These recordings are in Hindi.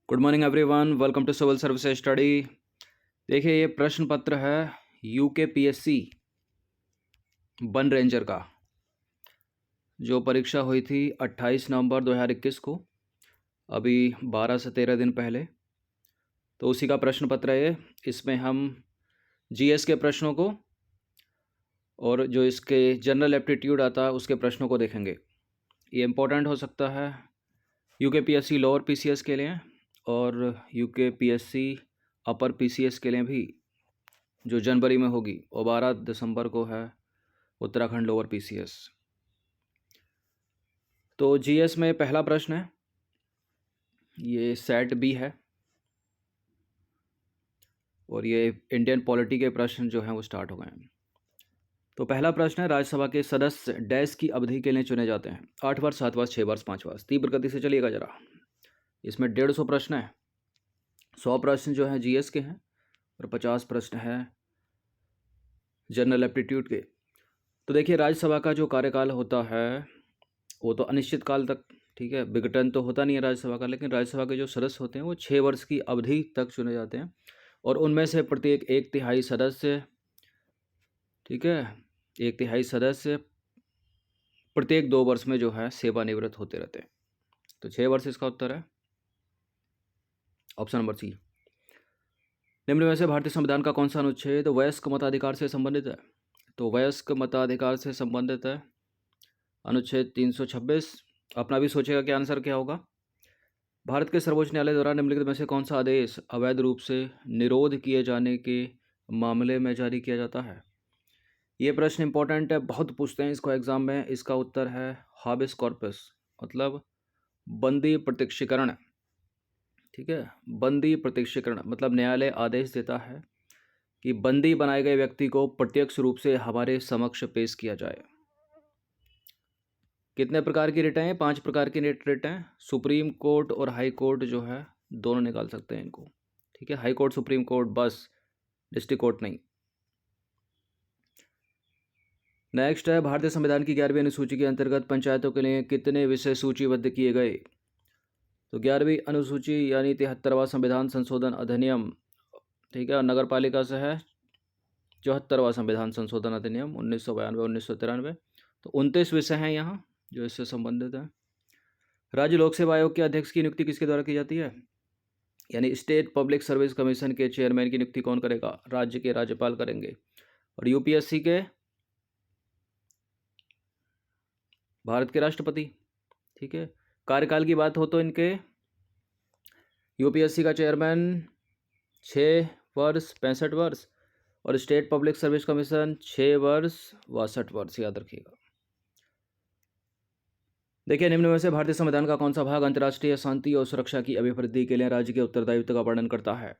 Good morning everyone, welcome to civil service study. देखिए, ये प्रश्न पत्र है यूकेपीएससी वन रेंजर का, जो परीक्षा हुई थी 28 नवंबर 2021 को, अभी 12 से 13 दिन पहले। तो उसी का प्रश्न पत्र है। इसमें हम जीएस के प्रश्नों को और जो इसके जनरल एप्टीट्यूड आता है उसके प्रश्नों को देखेंगे। ये इम्पोर्टेंट हो सकता है यूकेपीएससी लोअर पीसीएस के लिए और यूकेपीएससी अपर पीसीएस के लिए भी, जो जनवरी में होगी, और 12 दिसंबर को है उत्तराखंड लोअर पीसीएस। तो जीएस में पहला प्रश्न है, ये सेट बी है और ये इंडियन पॉलिटी के प्रश्न जो हैं वो स्टार्ट हो गए हैं। तो पहला प्रश्न है, राज्यसभा के सदस्य डैश की अवधि के लिए चुने जाते हैं? 8 वर्ष, 7 वर्ष, 6 वर्ष, 5 वर्ष। तीव्र गति से चलिएगा जरा। इसमें 150 प्रश्न है। 100 प्रश्न जो हैं जीएस के हैं और 50 प्रश्न हैं जनरल एप्टीट्यूड के। तो देखिए, राज्यसभा का जो कार्यकाल होता है वो तो अनिश्चित काल तक, ठीक है, विघटन तो होता नहीं है राज्यसभा का, लेकिन राज्यसभा के जो सदस्य होते हैं वो 6 वर्ष की अवधि तक चुने जाते हैं और उनमें से प्रत्येक 1/3 सदस्य, ठीक है, 1/3 सदस्य प्रत्येक 2 वर्ष में जो है सेवानिवृत्त होते रहते हैं। तो 6 वर्ष इसका उत्तर है, ऑप्शन नंबर सी। निम्न में से भारतीय संविधान का कौन सा अनुच्छेद वयस्क मताधिकार से संबंधित है? तो वयस्क मताधिकार से संबंधित है अनुच्छेद 326। अपना भी सोचेगा कि आंसर क्या होगा। भारत के सर्वोच्च न्यायालय द्वारा निम्नलिखित में से कौन सा आदेश अवैध रूप से निरोध किए जाने के मामले में जारी किया जाता है? ये प्रश्न इंपॉर्टेंट है, बहुत पूछते हैं इसको एग्जाम में। इसका उत्तर है हाबिस कॉर्पस, मतलब बंदी प्रत्यक्षीकरण। ठीक है, बंदी प्रत्यक्षीकरण मतलब न्यायालय आदेश देता है कि बंदी बनाए गए व्यक्ति को प्रत्यक्ष रूप से हमारे समक्ष पेश किया जाए। कितने प्रकार की रिटें हैं? 5 प्रकार की रिटें। सुप्रीम कोर्ट और हाई कोर्ट जो है दोनों निकाल सकते हैं इनको, ठीक है। हाई कोर्ट, सुप्रीम कोर्ट, बस डिस्ट्रिक्ट कोर्ट नहीं। नेक्स्ट है, भारतीय संविधान की 11वीं अनुसूची के अंतर्गत पंचायतों के लिए कितने विषय सूचीबद्ध किए गए? तो 11वीं अनुसूची यानी 73वां संविधान संशोधन अधिनियम, ठीक है, और नगर पालिका से है 74वां संविधान संशोधन अधिनियम 1992-1993। तो 29 विषय हैं यहाँ जो इससे संबंधित है। राज्य लोक सेवा आयोग के अध्यक्ष की नियुक्ति किसके द्वारा की जाती है? यानी स्टेट पब्लिक सर्विस कमीशन के चेयरमैन की नियुक्ति कौन करेगा? राज्य के राज्यपाल करेंगे। और यूपीएससी के भारत के राष्ट्रपति, ठीक है। कार्यकाल की बात हो तो इनके यूपीएससी का चेयरमैन 6 वर्ष 65 वर्ष और स्टेट पब्लिक सर्विस कमीशन 6 वर्ष 62 वर्ष, याद रखिएगा। देखिए, निम्न में से भारतीय संविधान का कौन सा भाग अंतर्राष्ट्रीय शांति और सुरक्षा की अभिवृद्धि के लिए राज्य के उत्तरदायित्व का वर्णन करता है?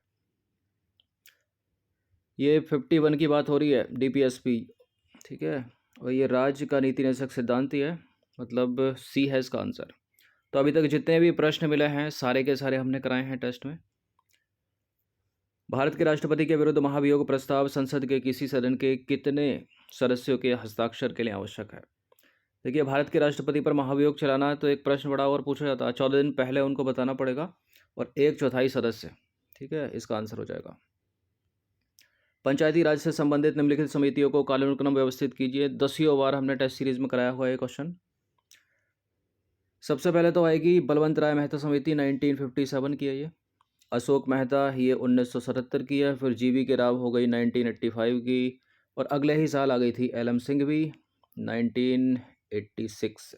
ये 51 की बात हो रही है, डीपीएसपी, ठीक है, और ये राज्य का नीति निदेशक सिद्धांत ही है, मतलब सी है इसका आंसर। तो अभी तक जितने भी प्रश्न मिले हैं सारे के सारे हमने कराए हैं टेस्ट में। भारत के राष्ट्रपति के विरुद्ध महाभियोग प्रस्ताव संसद के किसी सदन के कितने सदस्यों के हस्ताक्षर के लिए आवश्यक है? देखिए, भारत के राष्ट्रपति पर महाभियोग चलाना है तो एक प्रश्न बड़ा और पूछा जाता है, 14 दिन पहले उनको बताना पड़ेगा और 1/4 सदस्य, ठीक है, इसका आंसर हो जाएगा। पंचायती राज से संबंधित निम्नलिखित समितियों को कालानुक्रम व्यवस्थित कीजिए। 10वीं बार हमने टेस्ट सीरीज में कराया हुआ है क्वेश्चन। सबसे पहले तो आएगी बलवंत राय मेहता समिति, 1957 की है ये। अशोक मेहता, ये 1977 की है। फिर जीवी के राव हो गई 1985 की, और अगले ही साल आ गई थी एलएम सिंह भी, 1986।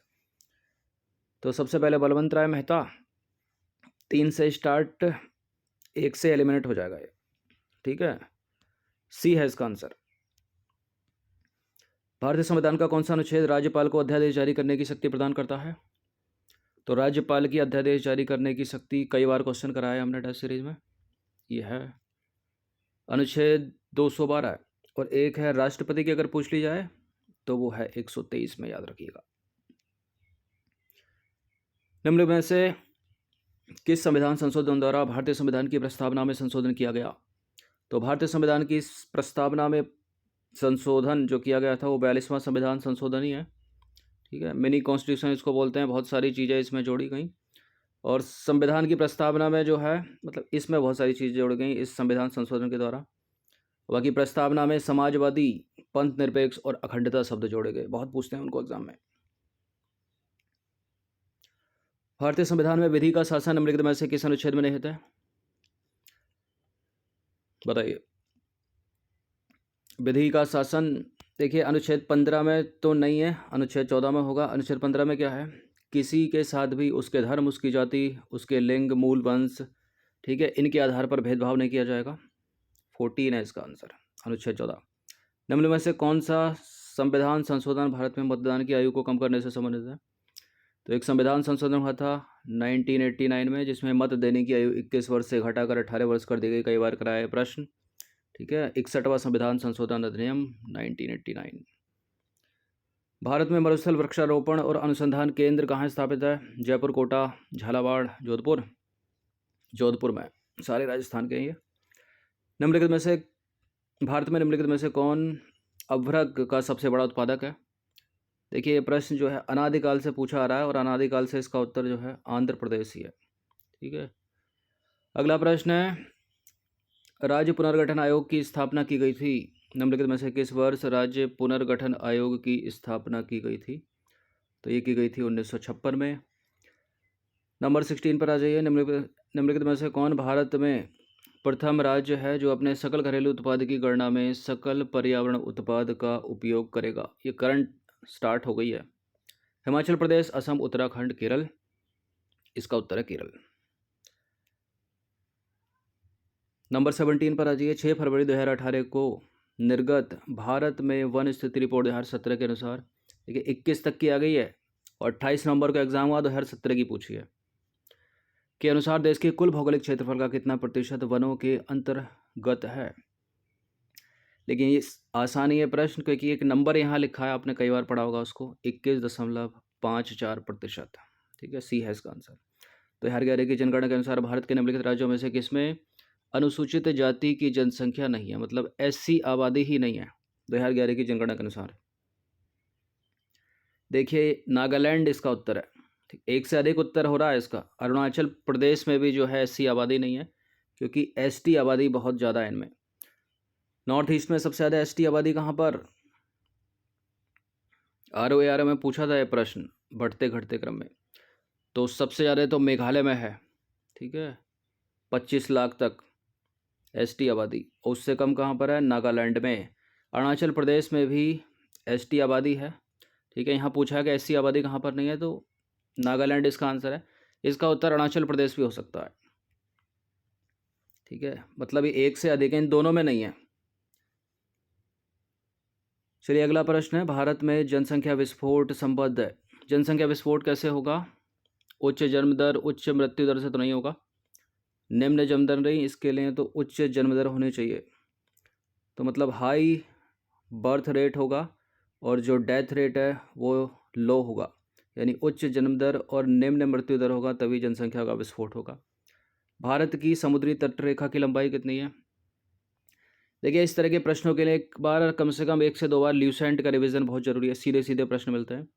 तो सबसे पहले बलवंत राय मेहता, 3 से स्टार्ट, 1 से एलिमिनेट हो जाएगा ये, ठीक है। सी है इसका आंसर। भारतीय संविधान का कौन सा अनुच्छेद राज्यपाल को अध्यादेश जारी करने की शक्ति प्रदान करता है? तो राज्यपाल की अध्यादेश जारी करने की शक्ति, कई बार क्वेश्चन कराया है हमने टेस्ट सीरीज में, ये है अनुच्छेद 212। और एक है राष्ट्रपति की, अगर पूछ ली जाए तो वो है 123 में, याद रखिएगा। निम्न में से किस संविधान संशोधन द्वारा भारतीय संविधान की प्रस्तावना में संशोधन किया गया? तो भारतीय संविधान की प्रस्तावना में संशोधन जो किया गया था वो 42वां संविधान संशोधन ही है, ठीक है। मिनी कॉन्स्टिट्यूशन इसको बोलते हैं, बहुत सारी चीज़ें इसमें जोड़ी गई। और संविधान की प्रस्तावना में जो है मतलब इसमें बहुत सारी चीज़ें जोड़ गई इस संविधान संशोधन के द्वारा। बाकी प्रस्तावना में समाजवादी, पंथ निरपेक्ष और अखंडता शब्द जोड़े गए, बहुत पूछते हैं उनको एग्जाम में। भारतीय संविधान में विधि का शासन निम्नलिखित में से किस अनुच्छेद में निहित है? बताइए। विधि का शासन देखिए अनुच्छेद 15 में तो नहीं है, अनुच्छेद 14 में होगा। अनुच्छेद 15 में क्या है? किसी के साथ भी उसके धर्म, उसकी जाति, उसके लिंग, मूल वंश, ठीक है, इनके आधार पर भेदभाव नहीं किया जाएगा। 14 है इसका आंसर, अनुच्छेद 14। निम्न में से कौन सा संविधान संशोधन भारत में मतदान की आयु को कम करने से संबंधित है? तो एक संविधान संशोधन हुआ था 1989 में, जिसमें मत देने की आयु 21 वर्ष से घटाकर 18 वर्ष कर दी गई। कई बार कराया है प्रश्न, ठीक है। 61वां संविधान संशोधन अधिनियम 1989। भारत में मरुस्थल वृक्षारोपण और अनुसंधान केंद्र कहाँ स्थापित है? जयपुर, कोटा, झालावाड़, जोधपुर। जोधपुर में, सारे राजस्थान के हैं ये। निम्नलिखित में से भारत में निम्नलिखित में से कौन अभ्रक का सबसे बड़ा उत्पादक है? देखिए ये प्रश्न जो है अनादिकाल से पूछा आ रहा है और अनादिकाल से इसका उत्तर जो है आंध्र प्रदेश ही है, ठीक है। अगला प्रश्न है, राज्य पुनर्गठन आयोग की स्थापना की गई थी? निम्नलिखित में से किस वर्ष राज्य पुनर्गठन आयोग की स्थापना की गई थी? तो ये की गई थी 1956 में। नंबर 16 पर आ जाइए। निम्नलिखित में से कौन भारत में प्रथम राज्य है जो अपने सकल घरेलू उत्पाद की गणना में सकल पर्यावरण उत्पाद का उपयोग करेगा? ये करंट स्टार्ट हो गई है। हिमाचल प्रदेश, असम, उत्तराखंड, केरल। इसका उत्तर है केरल। नंबर 17 पर आ जाइए। 6 फरवरी 2018 को निर्गत भारत में वन स्थिति रिपोर्ट 2017 के अनुसार, देखिए 21 तक की आ गई है और 28 नवंबर को एग्जाम हुआ 2017 की पूछी है, के अनुसार देश के कुल भौगोलिक क्षेत्रफल का कितना प्रतिशत वनों के अंतर्गत है? लेकिन ये आसानी है प्रश्न, क्योंकि एक नंबर यहाँ लिखा है, आपने कई बार पढ़ा होगा उसको, 21.54%, ठीक है। सी है इसका आंसर। तो हरगैरे की जनगणना के अनुसार भारत के निम्नलिखित राज्यों में से किसमें अनुसूचित जाति की जनसंख्या नहीं है, मतलब एससी आबादी ही नहीं है 2011 की जनगणना के अनुसार? देखिए नागालैंड इसका उत्तर है, ठीक। एक से अधिक उत्तर हो रहा है इसका। अरुणाचल प्रदेश में भी जो है एससी आबादी नहीं है, क्योंकि एसटी आबादी बहुत ज़्यादा है इनमें। नॉर्थ ईस्ट में सबसे ज़्यादा एसटी आबादी कहाँ पर? ROAR में पूछा था ये प्रश्न बढ़ते घटते क्रम में, तो सबसे ज़्यादा तो मेघालय में है, ठीक है, 25 लाख तक एसटी आबादी। और उससे कम कहाँ पर है? नागालैंड में। अरुणाचल प्रदेश में भी एसटी आबादी है, ठीक है। यहाँ पूछा है कि एससी आबादी कहाँ पर नहीं है, तो नागालैंड इसका आंसर है। इसका उत्तर अरुणाचल प्रदेश भी हो सकता है, ठीक है। मतलब ये एक से अधिक है, इन दोनों में नहीं है। चलिए अगला प्रश्न है, भारत में जनसंख्या विस्फोट संबद्ध है। जनसंख्या विस्फोट कैसे होगा? उच्च जन्म दर, उच्च मृत्यु दर से तो नहीं होगा। निम्न जन्म दर नहीं, इसके लिए तो उच्च जन्म दर होनी चाहिए। तो मतलब हाई बर्थ रेट होगा और जो डेथ रेट है वो लो होगा, यानी उच्च जन्म दर और निम्न मृत्यु दर होगा, तभी जनसंख्या का विस्फोट होगा। भारत की समुद्री तटरेखा की लंबाई कितनी है? देखिए इस तरह के प्रश्नों के लिए एक बार कम से कम 1 से 2 बार ल्यूसेंट का रिवीजन बहुत जरूरी है, सीधे सीधे प्रश्न मिलते हैं।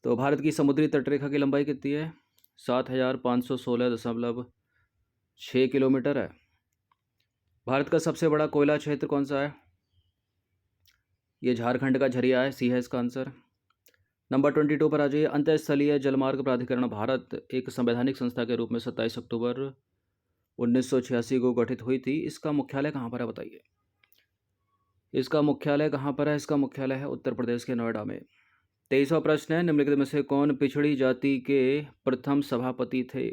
तो भारत की समुद्री तटरेखा की लंबाई कितनी है? 7516.6 किलोमीटर है। भारत का सबसे बड़ा कोयला क्षेत्र कौन सा है? ये झारखंड का झरिया है, सी है इसका आंसर। नंबर 22 पर आ जाइए। अंतःस्थलीय जलमार्ग प्राधिकरण भारत एक संवैधानिक संस्था के रूप में 27 अक्टूबर 1986 को गठित हुई थी। इसका मुख्यालय कहाँ पर है बताइए? इसका मुख्यालय कहाँ पर है? इसका मुख्यालय है उत्तर प्रदेश के नोएडा में। 23वां प्रश्न है, निम्नलिखित में से कौन पिछड़ी जाति के प्रथम सभापति थे?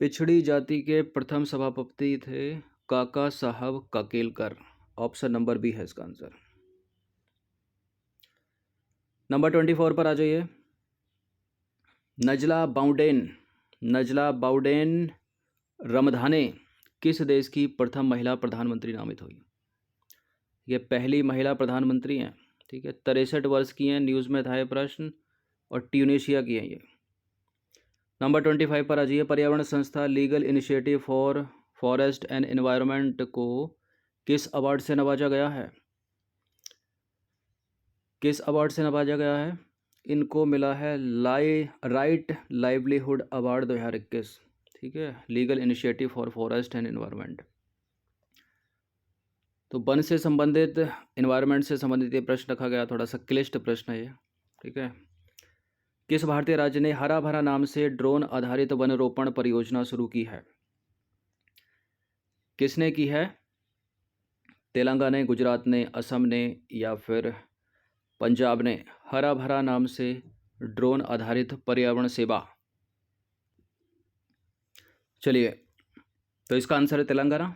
पिछड़ी जाति के प्रथम सभापति थे काका साहब काकेलकर। ऑप्शन नंबर बी है इसका आंसर। नंबर 24 पर आ जाइए। नजला बाउडेन रमधाने किस देश की प्रथम महिला प्रधानमंत्री नामित हुई? ये पहली महिला प्रधानमंत्री हैं, ठीक है। 63 वर्ष की हैं, न्यूज़ में था ये प्रश्न, और ट्यूनीशिया की हैं ये। नंबर 25 पर आ जाइए। पर्यावरण संस्था legal initiative for forest and environment को किस अवार्ड से नवाजा गया है? किस अवार्ड से नवाजा गया है? इनको मिला है राइट लाइवलीहुड अवार्ड 2021, ठीक है, legal initiative for forest and environment. तो वन से संबंधित, एनवायरनमेंट से संबंधित ये प्रश्न रखा गया, थोड़ा सा क्लिष्ट प्रश्न है ये, ठीक है। किस भारतीय राज्य ने हरा भरा नाम से ड्रोन आधारित वन रोपण परियोजना शुरू की है? किसने की है? तेलंगाना ने, गुजरात ने, असम ने या फिर पंजाब ने हरा भरा नाम से ड्रोन आधारित पर्यावरण सेवा? चलिए, तो इसका आंसर है तेलंगाना।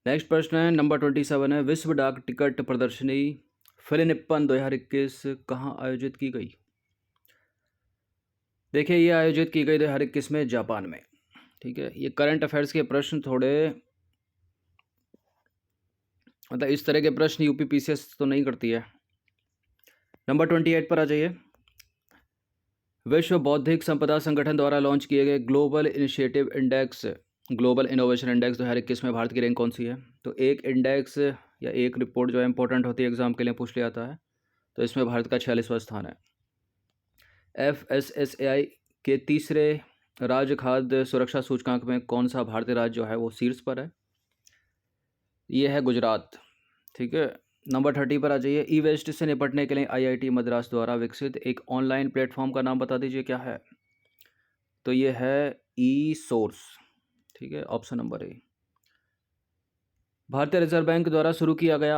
नेक्स्ट प्रश्न है नंबर 27 है, विश्व डाक टिकट प्रदर्शनी फिलिनिपन 2021 कहाँ आयोजित की गई? देखिए, ये आयोजित की गई 2021 में जापान में, ठीक है। ये करंट अफेयर्स के प्रश्न थोड़े, मतलब इस तरह के प्रश्न यूपी पीसीएस तो नहीं करती है। नंबर 28 पर आ जाइए। विश्व बौद्धिक संपदा संगठन द्वारा लॉन्च किए गए global initiative index, global innovation index 2021 में भारत की रैंक कौन सी है? तो एक इंडेक्स या एक रिपोर्ट जो है इंपॉर्टेंट होती है, एग्जाम के लिए पूछ लिया जाता है, तो इसमें भारत का 46वां स्थान है। FSSAI के तीसरे राज्य खाद्य सुरक्षा सूचकांक में कौन सा भारतीय राज्य जो है वो शीर्ष पर है? ये है गुजरात, ठीक है। नंबर 30 पर आ जाइए। ई वेस्ट से निपटने के लिए IIT मद्रास द्वारा विकसित एक ऑनलाइन प्लेटफॉर्म का नाम बता दीजिए, क्या है? तो ये है ई-सोर्स, ठीक है, ऑप्शन नंबर ए। भारतीय रिजर्व बैंक द्वारा शुरू किया गया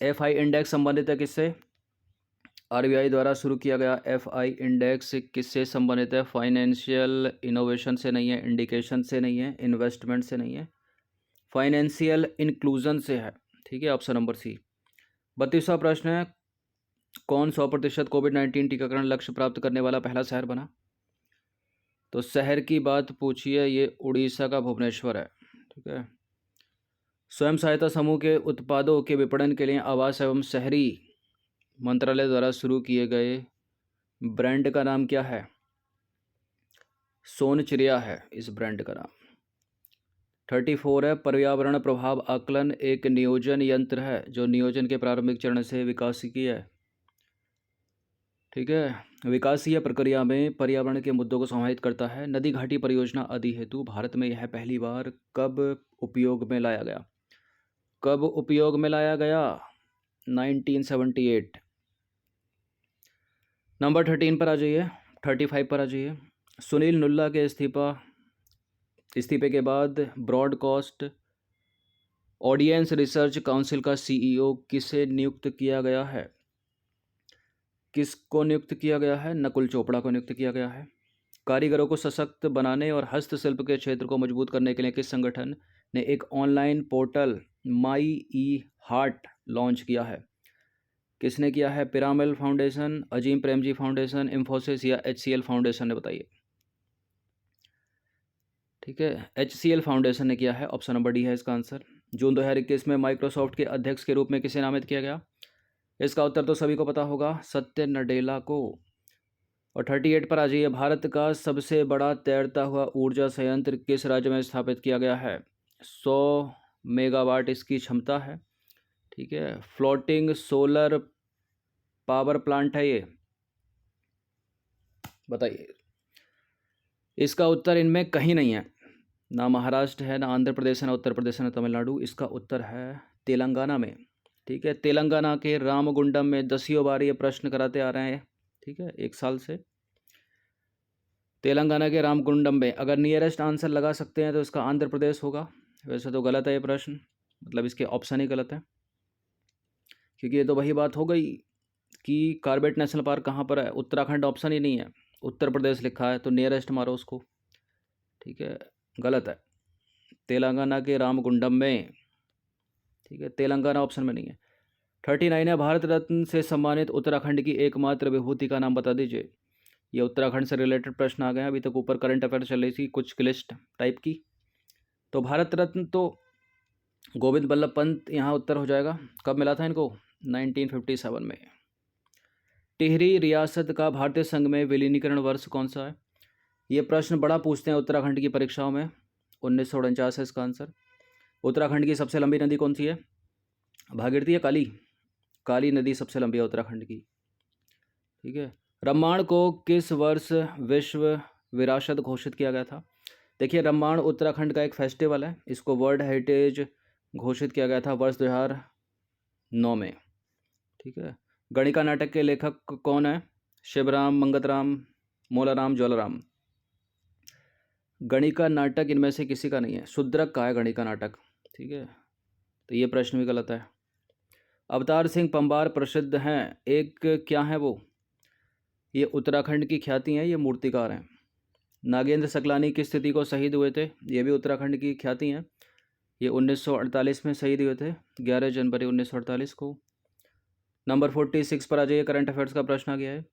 FI इंडेक्स संबंधित है किससे? RBI द्वारा शुरू किया गया FI इंडेक्स किससे संबंधित है? फाइनेंशियल इनोवेशन से नहीं है, इंडिकेशन से नहीं है, इन्वेस्टमेंट से नहीं है, फाइनेंशियल इंक्लूजन से है, ठीक है, ऑप्शन नंबर सी। 32वां प्रश्न है, कौन 100% कोविड-19 टीकाकरण लक्ष्य प्राप्त करने वाला पहला शहर बना? तो शहर की बात पूछिए, ये उड़ीसा का भुवनेश्वर है, ठीक है। स्वयं सहायता समूह के उत्पादों के विपणन के लिए आवास एवं शहरी मंत्रालय द्वारा शुरू किए गए ब्रांड का नाम क्या है? सोनचिड़िया है इस ब्रांड का नाम। 34 है, पर्यावरण प्रभाव आकलन एक नियोजन यंत्र है जो नियोजन के प्रारंभिक चरण से विकासिकी है, ठीक है। विकासीय प्रक्रिया में पर्यावरण के मुद्दों को समाहित करता है। नदी घाटी परियोजना आदि हेतु भारत में यह पहली बार कब उपयोग में लाया गया? कब उपयोग में लाया गया? 1978। नंबर 13 पर आ जाइए, 35 पर आ जाइए। सुनील नुल्ला के इस्तीफे के बाद ब्रॉडकास्ट ऑडियंस रिसर्च काउंसिल का CEO किसे नियुक्त किया गया है? किसको नियुक्त किया गया है? नकुल चोपड़ा को नियुक्त किया गया है। कारीगरों को सशक्त बनाने और हस्तशिल्प के क्षेत्र को मजबूत करने के लिए किस संगठन ने एक online portal my E heart launch किया है? किसने किया है? पिरामिल फाउंडेशन, अजीम प्रेमजी फाउंडेशन, इंफोसिस या HCL फाउंडेशन ने? बताइए, ठीक है, HCL फाउंडेशन ने किया है, ऑप्शन नंबर डी है इसका आंसर। जून 2021 में माइक्रोसॉफ्ट के अध्यक्ष के रूप में किसे नामित किया गया? इसका उत्तर तो सभी को पता होगा, सत्य नडेला को। और 38 पर आ जाइए। भारत का सबसे बड़ा तैरता हुआ ऊर्जा संयंत्र किस राज्य में स्थापित किया गया है? 100 मेगावाट इसकी क्षमता है, ठीक है। फ्लोटिंग सोलर पावर प्लांट है ये, बताइए। इसका उत्तर इनमें कहीं नहीं है, ना महाराष्ट्र है, ना आंध्र प्रदेश है, ना उत्तर प्रदेश है, ना तमिलनाडु। इसका उत्तर है तेलंगाना में, ठीक है। तेलंगाना के रामगुंडम में 10वीं बार ये प्रश्न कराते आ रहे हैं, ठीक है, 1 साल से। तेलंगाना के रामगुंडम में अगर नियरेस्ट आंसर लगा सकते हैं तो इसका आंध्र प्रदेश होगा। वैसे तो गलत है ये प्रश्न, मतलब इसके ऑप्शन ही गलत है, क्योंकि ये तो वही बात हो गई कि कॉर्बेट नेशनल पार्क कहाँ पर है? उत्तराखंड ऑप्शन ही नहीं है, उत्तर प्रदेश लिखा है, तो नियरेस्ट मारो उसको, ठीक है, गलत है। तेलंगाना के रामगुंडम में, ठीक है, तेलंगाना ऑप्शन में नहीं है। 39 है, भारत रत्न से सम्मानित उत्तराखंड की एकमात्र विभूति का नाम बता दीजिए। ये उत्तराखंड से रिलेटेड प्रश्न आ गए हैं, अभी तक ऊपर करंट अफेयर चल रही थी कुछ क्लिष्ट टाइप की। तो भारत रत्न तो गोविंद बल्लभ पंत यहाँ उत्तर हो जाएगा। कब मिला था इनको? 1957 में। टिहरी रियासत का भारतीय संघ में विलीनीकरण वर्ष कौन सा है? ये प्रश्न बड़ा पूछते हैं उत्तराखंड की परीक्षाओं में। 1949 है इसका आंसर। उत्तराखंड की सबसे लंबी नदी कौन सी है? भागीरथी या काली? काली नदी सबसे लंबी है उत्तराखंड की। ठीक है। रम्माण को किस वर्ष विश्व विरासत घोषित किया गया था? देखिए, रम्माण उत्तराखंड का एक फेस्टिवल है, इसको वर्ल्ड हेरिटेज घोषित किया गया था वर्ष 2009 में। ठीक है। गणिका नाटक के लेखक कौन है? शिवराम, मंगतराम, मोलाराम, ज्वालाराम। गणिका नाटक इनमें से किसी का नहीं है, शूद्रक का है गणिका नाटक। ठीक है, तो ये प्रश्न भी गलत है। अवतार सिंह पंबार प्रसिद्ध हैं, एक क्या है वो? ये उत्तराखंड की ख्याति हैं, ये मूर्तिकार हैं। नागेंद्र सकलानी किस तिथि को शहीद हुए थे? ये भी उत्तराखंड की ख्याति हैं, ये 1948 में शहीद हुए थे, 11 जनवरी 1948 को। नंबर 46 पर आ जाइए, करंट अफेयर्स का प्रश्न आ गया है।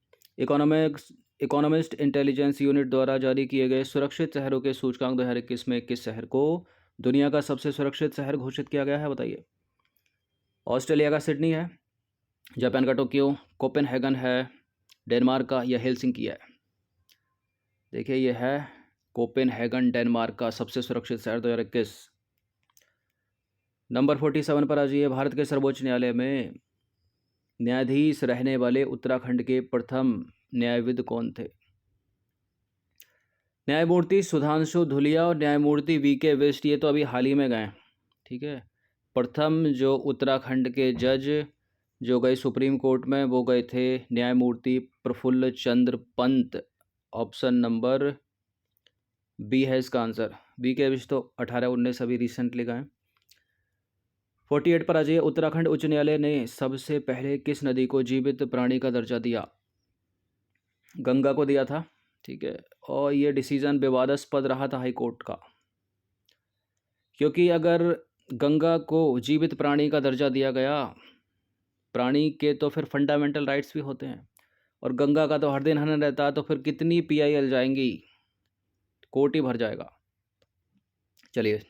इकोनॉमिस्ट इंटेलिजेंस यूनिट द्वारा जारी किए गए सुरक्षित शहरों के सूचकांक 2021 में किस शहर को दुनिया का सबसे सुरक्षित शहर घोषित किया गया है? बताइए। ऑस्ट्रेलिया का सिडनी है, जापान का टोक्यो, कोपेनहेगन है, डेनमार्क का या हेलसिंकी है? देखिए, यह है कोपेनहेगन, डेनमार्क का सबसे सुरक्षित शहर 2021। नंबर 47 पर आ जाइए। भारत के सर्वोच्च न्यायालय में न्यायाधीश रहने वाले उत्तराखंड के प्रथम न्यायविद कौन थे? न्यायमूर्ति सुधांशु धुलिया और न्यायमूर्ति वीके वेस्ट, ये तो अभी हाल ही में गए। ठीक है। प्रथम जो उत्तराखंड के जज जो गए सुप्रीम कोर्ट में, वो गए थे न्यायमूर्ति प्रफुल्ल चंद्र पंत। ऑप्शन नंबर बी है इसका आंसर। वीके वेस्ट तो 18-19 अभी रिसेंटली गए। 48 पर आ जाइए। उत्तराखंड उच्च न्यायालय ने सबसे पहले किस नदी को जीवित प्राणी का दर्जा दिया? गंगा को दिया था। ठीक है, और ये डिसीजन विवादास्पद रहा था हाई कोर्ट का, क्योंकि अगर गंगा को जीवित प्राणी का दर्जा दिया गया, प्राणी के तो फिर फंडामेंटल राइट्स भी होते हैं, और गंगा का तो हर दिन हनन रहता है, तो फिर कितनी PIL जाएंगी, कोर्ट ही भर जाएगा। चलिए,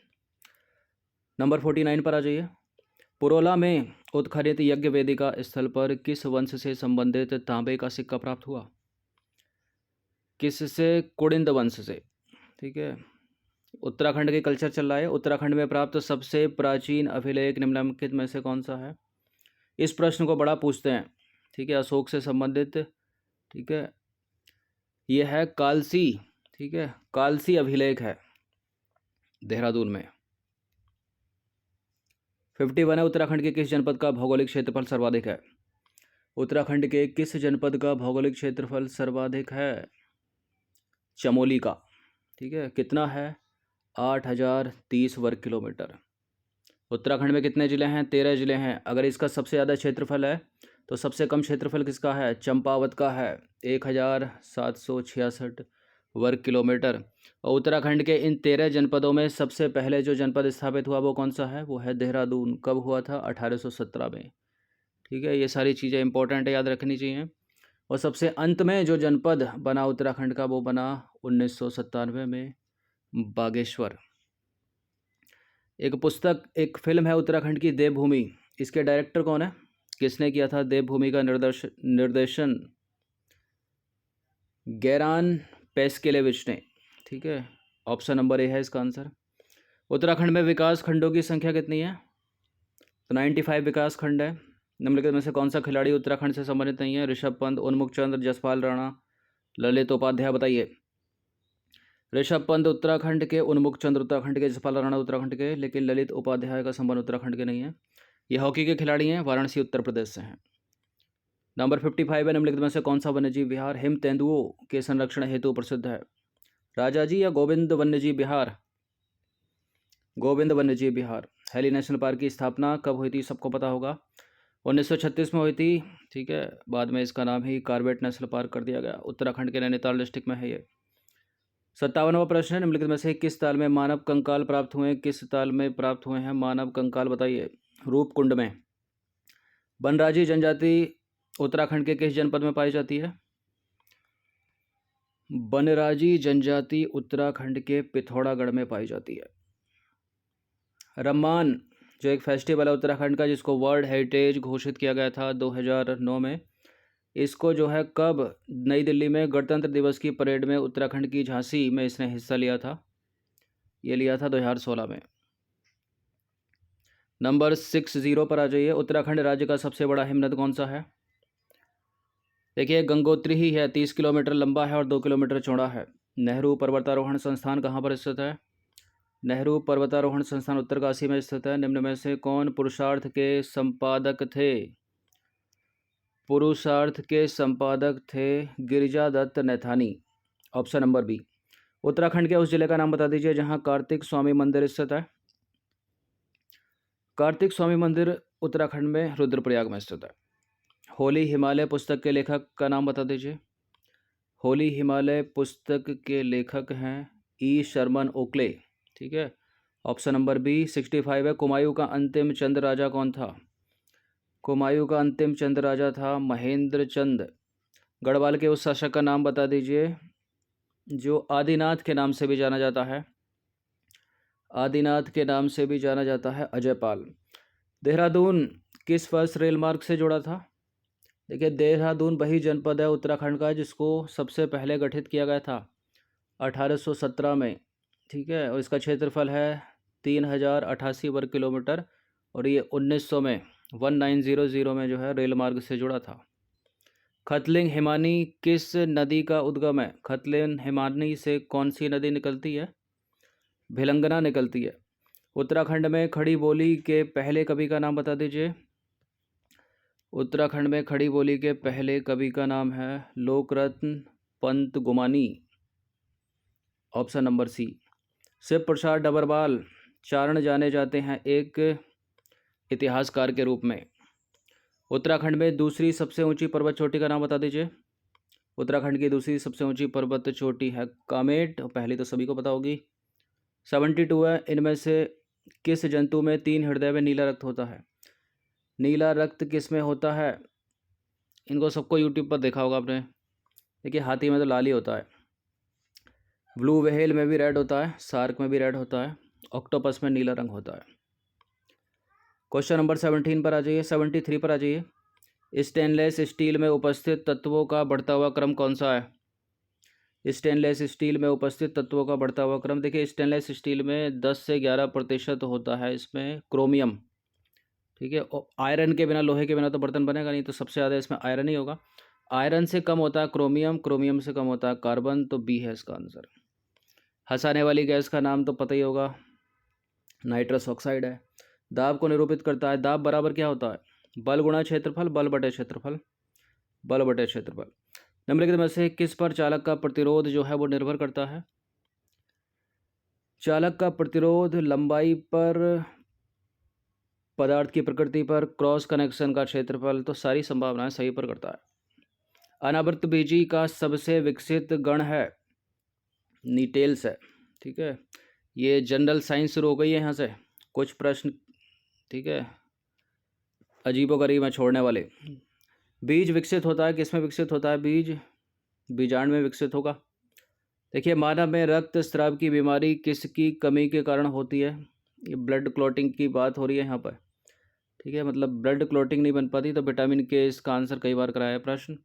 नंबर 49 पर आ जाइए। पुरोला में उत्खनन यज्ञ वेदिका स्थल पर किस वंश से संबंधित तांबे का सिक्का प्राप्त हुआ? किससे? कुड़िंद वंश से। ठीक है। उत्तराखंड के कल्चर चल रहा है। उत्तराखंड में प्राप्त सबसे प्राचीन अभिलेख निम्नलिखित में से कौन सा है? इस प्रश्न को बड़ा पूछते हैं। ठीक है, अशोक से संबंधित। ठीक है, यह है कालसी। ठीक है, कालसी अभिलेख है देहरादून में। 51 है। उत्तराखंड के किस जनपद का भौगोलिक क्षेत्रफल सर्वाधिक है? उत्तराखंड के किस जनपद का भौगोलिक क्षेत्रफल सर्वाधिक है? चमोली का। ठीक है, कितना है? 8030 वर्ग किलोमीटर। उत्तराखंड में कितने ज़िले हैं? 13 ज़िले हैं। अगर इसका सबसे ज़्यादा क्षेत्रफल है तो सबसे कम क्षेत्रफल किसका है? चंपावत का है, 1766 वर्ग किलोमीटर। और उत्तराखंड के इन 13 जनपदों में सबसे पहले जो जनपद स्थापित हुआ वो कौन सा है? वो है देहरादून। कब हुआ था? 1817 में। ठीक है, ये सारी चीज़ें इंपॉर्टेंट है, याद रखनी चाहिए। और सबसे अंत में जो जनपद बना उत्तराखंड का, वो बना 1997 में, बागेश्वर। एक पुस्तक, एक फिल्म है उत्तराखंड की, देवभूमि। इसके डायरेक्टर कौन है? किसने किया था देवभूमि का निर्देशन? गैरान पेस्केलेविच ने। ठीक है, ऑप्शन नंबर ए है इसका आंसर। उत्तराखंड में विकास खंडों की संख्या कितनी है? तो 95 विकास खंड है। निम्नलिखित में से कौन सा खिलाड़ी उत्तराखंड से संबंधित नहीं है? ऋषभ पंत, उन्मुख चंद्र, जसपाल राणा, ललित उपाध्याय। बताइए। ऋषभ पंत उत्तराखंड के, उन्मुख चंद्र उत्तराखंड के, जसपाल राणा उत्तराखंड के, लेकिन ललित उपाध्याय का संबंध उत्तराखंड के नहीं है। ये हॉकी के खिलाड़ी हैं, वाराणसी उत्तर प्रदेश से हैं। नंबर 55 है। निम्नलिखित में से कौन सा वन्यजीव विहार हिम तेंदुओं के संरक्षण हेतु प्रसिद्ध है? राजाजी या गोविंद वन्यजीव विहार? गोविंद वन्यजीव विहार। हैली नेशनल पार्क की स्थापना कब हुई थी? सबको पता होगा, 1936 में हुई थी। ठीक है, बाद में इसका नाम ही कॉर्बेट नेशनल पार्क कर दिया गया। उत्तराखंड के नैनीताल डिस्ट्रिक्ट में है ये। 57वां प्रश्न है। निम्नलिखित में से किस ताल में मानव कंकाल प्राप्त हुए? किस ताल में प्राप्त हुए हैं मानव कंकाल? बताइए। रूपकुंड में। बनराजी जनजाति उत्तराखंड के किस जनपद में पाई जाती है? बनराजी जनजाति उत्तराखंड के पिथौरागढ़ में पाई जाती है। रम्मान जो एक फेस्टिवल है उत्तराखंड का, जिसको वर्ल्ड हेरिटेज घोषित किया गया था 2009 में, इसको जो है कब नई दिल्ली में गणतंत्र दिवस की परेड में उत्तराखंड की झांसी में इसने हिस्सा लिया था? ये लिया था 2016 में। नंबर 60 पर आ जाइए। उत्तराखंड राज्य का सबसे बड़ा हिमनद कौन सा है? देखिए गंगोत्री ही है, 30 किलोमीटर लंबा है और 2 किलोमीटर चौड़ा है। नेहरू पर्वतारोहण संस्थान कहाँ पर स्थित है? नेहरू पर्वतारोहण संस्थान उत्तरकाशी में स्थित है। निम्न में से कौन पुरुषार्थ के संपादक थे? पुरुषार्थ के संपादक थे Girija Dutt Naithani. Option number B. Uttarakhand के उस जिले का नाम बता दीजिए जहां कार्तिक स्वामी मंदिर स्थित है। कार्तिक स्वामी मंदिर उत्तराखंड में रुद्रप्रयाग में स्थित है। होली हिमालय पुस्तक के लेखक का नाम बता दीजिए। होली हिमालय पुस्तक के लेखक हैं ई शर्मन ओकले। ठीक है, ऑप्शन नंबर बी 65 है। कुमायूं का अंतिम चंद राजा कौन था? कुमायूं का अंतिम चंद राजा था महेंद्र चंद। गढ़वाल के उस शासक का नाम बता दीजिए जो आदिनाथ के नाम से भी जाना जाता है। आदिनाथ के नाम से भी जाना जाता है अजयपाल। देहरादून किस फर्स्ट रेल मार्ग से जुड़ा था? देखिए देहरादून वही जनपद है उत्तराखंड का जिसको सबसे पहले गठित किया गया था 1817 में। ठीक है, और इसका क्षेत्रफल है 3088 वर्ग किलोमीटर और ये 1900 में 1900 में जो है रेल मार्ग से जुड़ा था। खतलिंग हिमानी किस नदी का उद्गम है? खतलिंग हिमानी से कौन सी नदी निकलती है? भिलंगना निकलती है। उत्तराखंड में खड़ी बोली के पहले कवि का नाम बता दीजिए। उत्तराखंड में खड़ी बोली के पहले कवि का नाम है Lokratna Pant Gumani. Option number C. Shiv Prasad Dabarwal चारण जाने जाते हैं एक इतिहासकार के रूप में। उत्तराखंड में दूसरी सबसे ऊंची पर्वत चोटी का नाम बता दीजिए। उत्तराखंड की दूसरी सबसे ऊंची पर्वत चोटी है कामेट, पहली तो सभी को पता होगी। 72 है। इनमें से किस जंतु में 3 हृदय में नीला रक्त होता है? नीला रक्त किस में होता है? इनको सबको यूट्यूब पर देखा होगा आपने। देखिए हाथी में तो लाल ही होता है, ब्लू व्हेल में भी रेड होता है, शार्क में भी रेड होता है, ऑक्टोपस में नीला रंग होता है। क्वेश्चन नंबर 17 पर आ जाइए, 73 पर आ जाइए। स्टेनलेस स्टील में उपस्थित तत्वों का बढ़ता हुआ क्रम कौन सा है? स्टेनलेस स्टील में उपस्थित तत्वों का बढ़ता हुआ क्रम, देखिए स्टेनलेस स्टील में 10 से 11% होता है इसमें क्रोमियम। ठीक है, और आयरन के बिना, लोहे के बिना तो बर्तन बनेगा नहीं, तो सबसे ज़्यादा इसमें आयरन ही होगा। आयरन से कम होता है क्रोमियम, क्रोमियम से कम होता है कार्बन, तो बी है इसका आंसर। हंसाने वाली गैस का नाम तो पता ही होगा, नाइट्रस ऑक्साइड है। दाब को निरूपित करता है, दाब बराबर क्या होता है? बल गुणा क्षेत्रफल, बल बटे क्षेत्रफल, बल बटे क्षेत्रफल। निम्नलिखित में से किस पर चालक का प्रतिरोध जो है वो निर्भर करता है? चालक का प्रतिरोध लंबाई पर, पदार्थ की प्रकृति पर, क्रॉस कनेक्शन का क्षेत्रफल, तो सारी संभावनाएं सही पर करता है। अनावृत बीजी का सबसे विकसित गण है नीटेल्स है। ठीक है, ये जनरल साइंस शुरू हो गई है यहाँ से कुछ प्रश्न, ठीक है, अजीबोगरीब में छोड़ने वाले। बीज विकसित होता है, किस में विकसित होता है? बीज बीजांड में विकसित होगा। देखिए मानव में रक्त स्राव की बीमारी किसकी कमी के कारण होती है? ये ब्लड क्लॉटिंग की बात हो रही है यहाँ पर। ठीक है, मतलब ब्लड क्लॉटिंग नहीं बन पाती तो विटामिन के, इसका आंसर कई बार कराया है प्रश्न।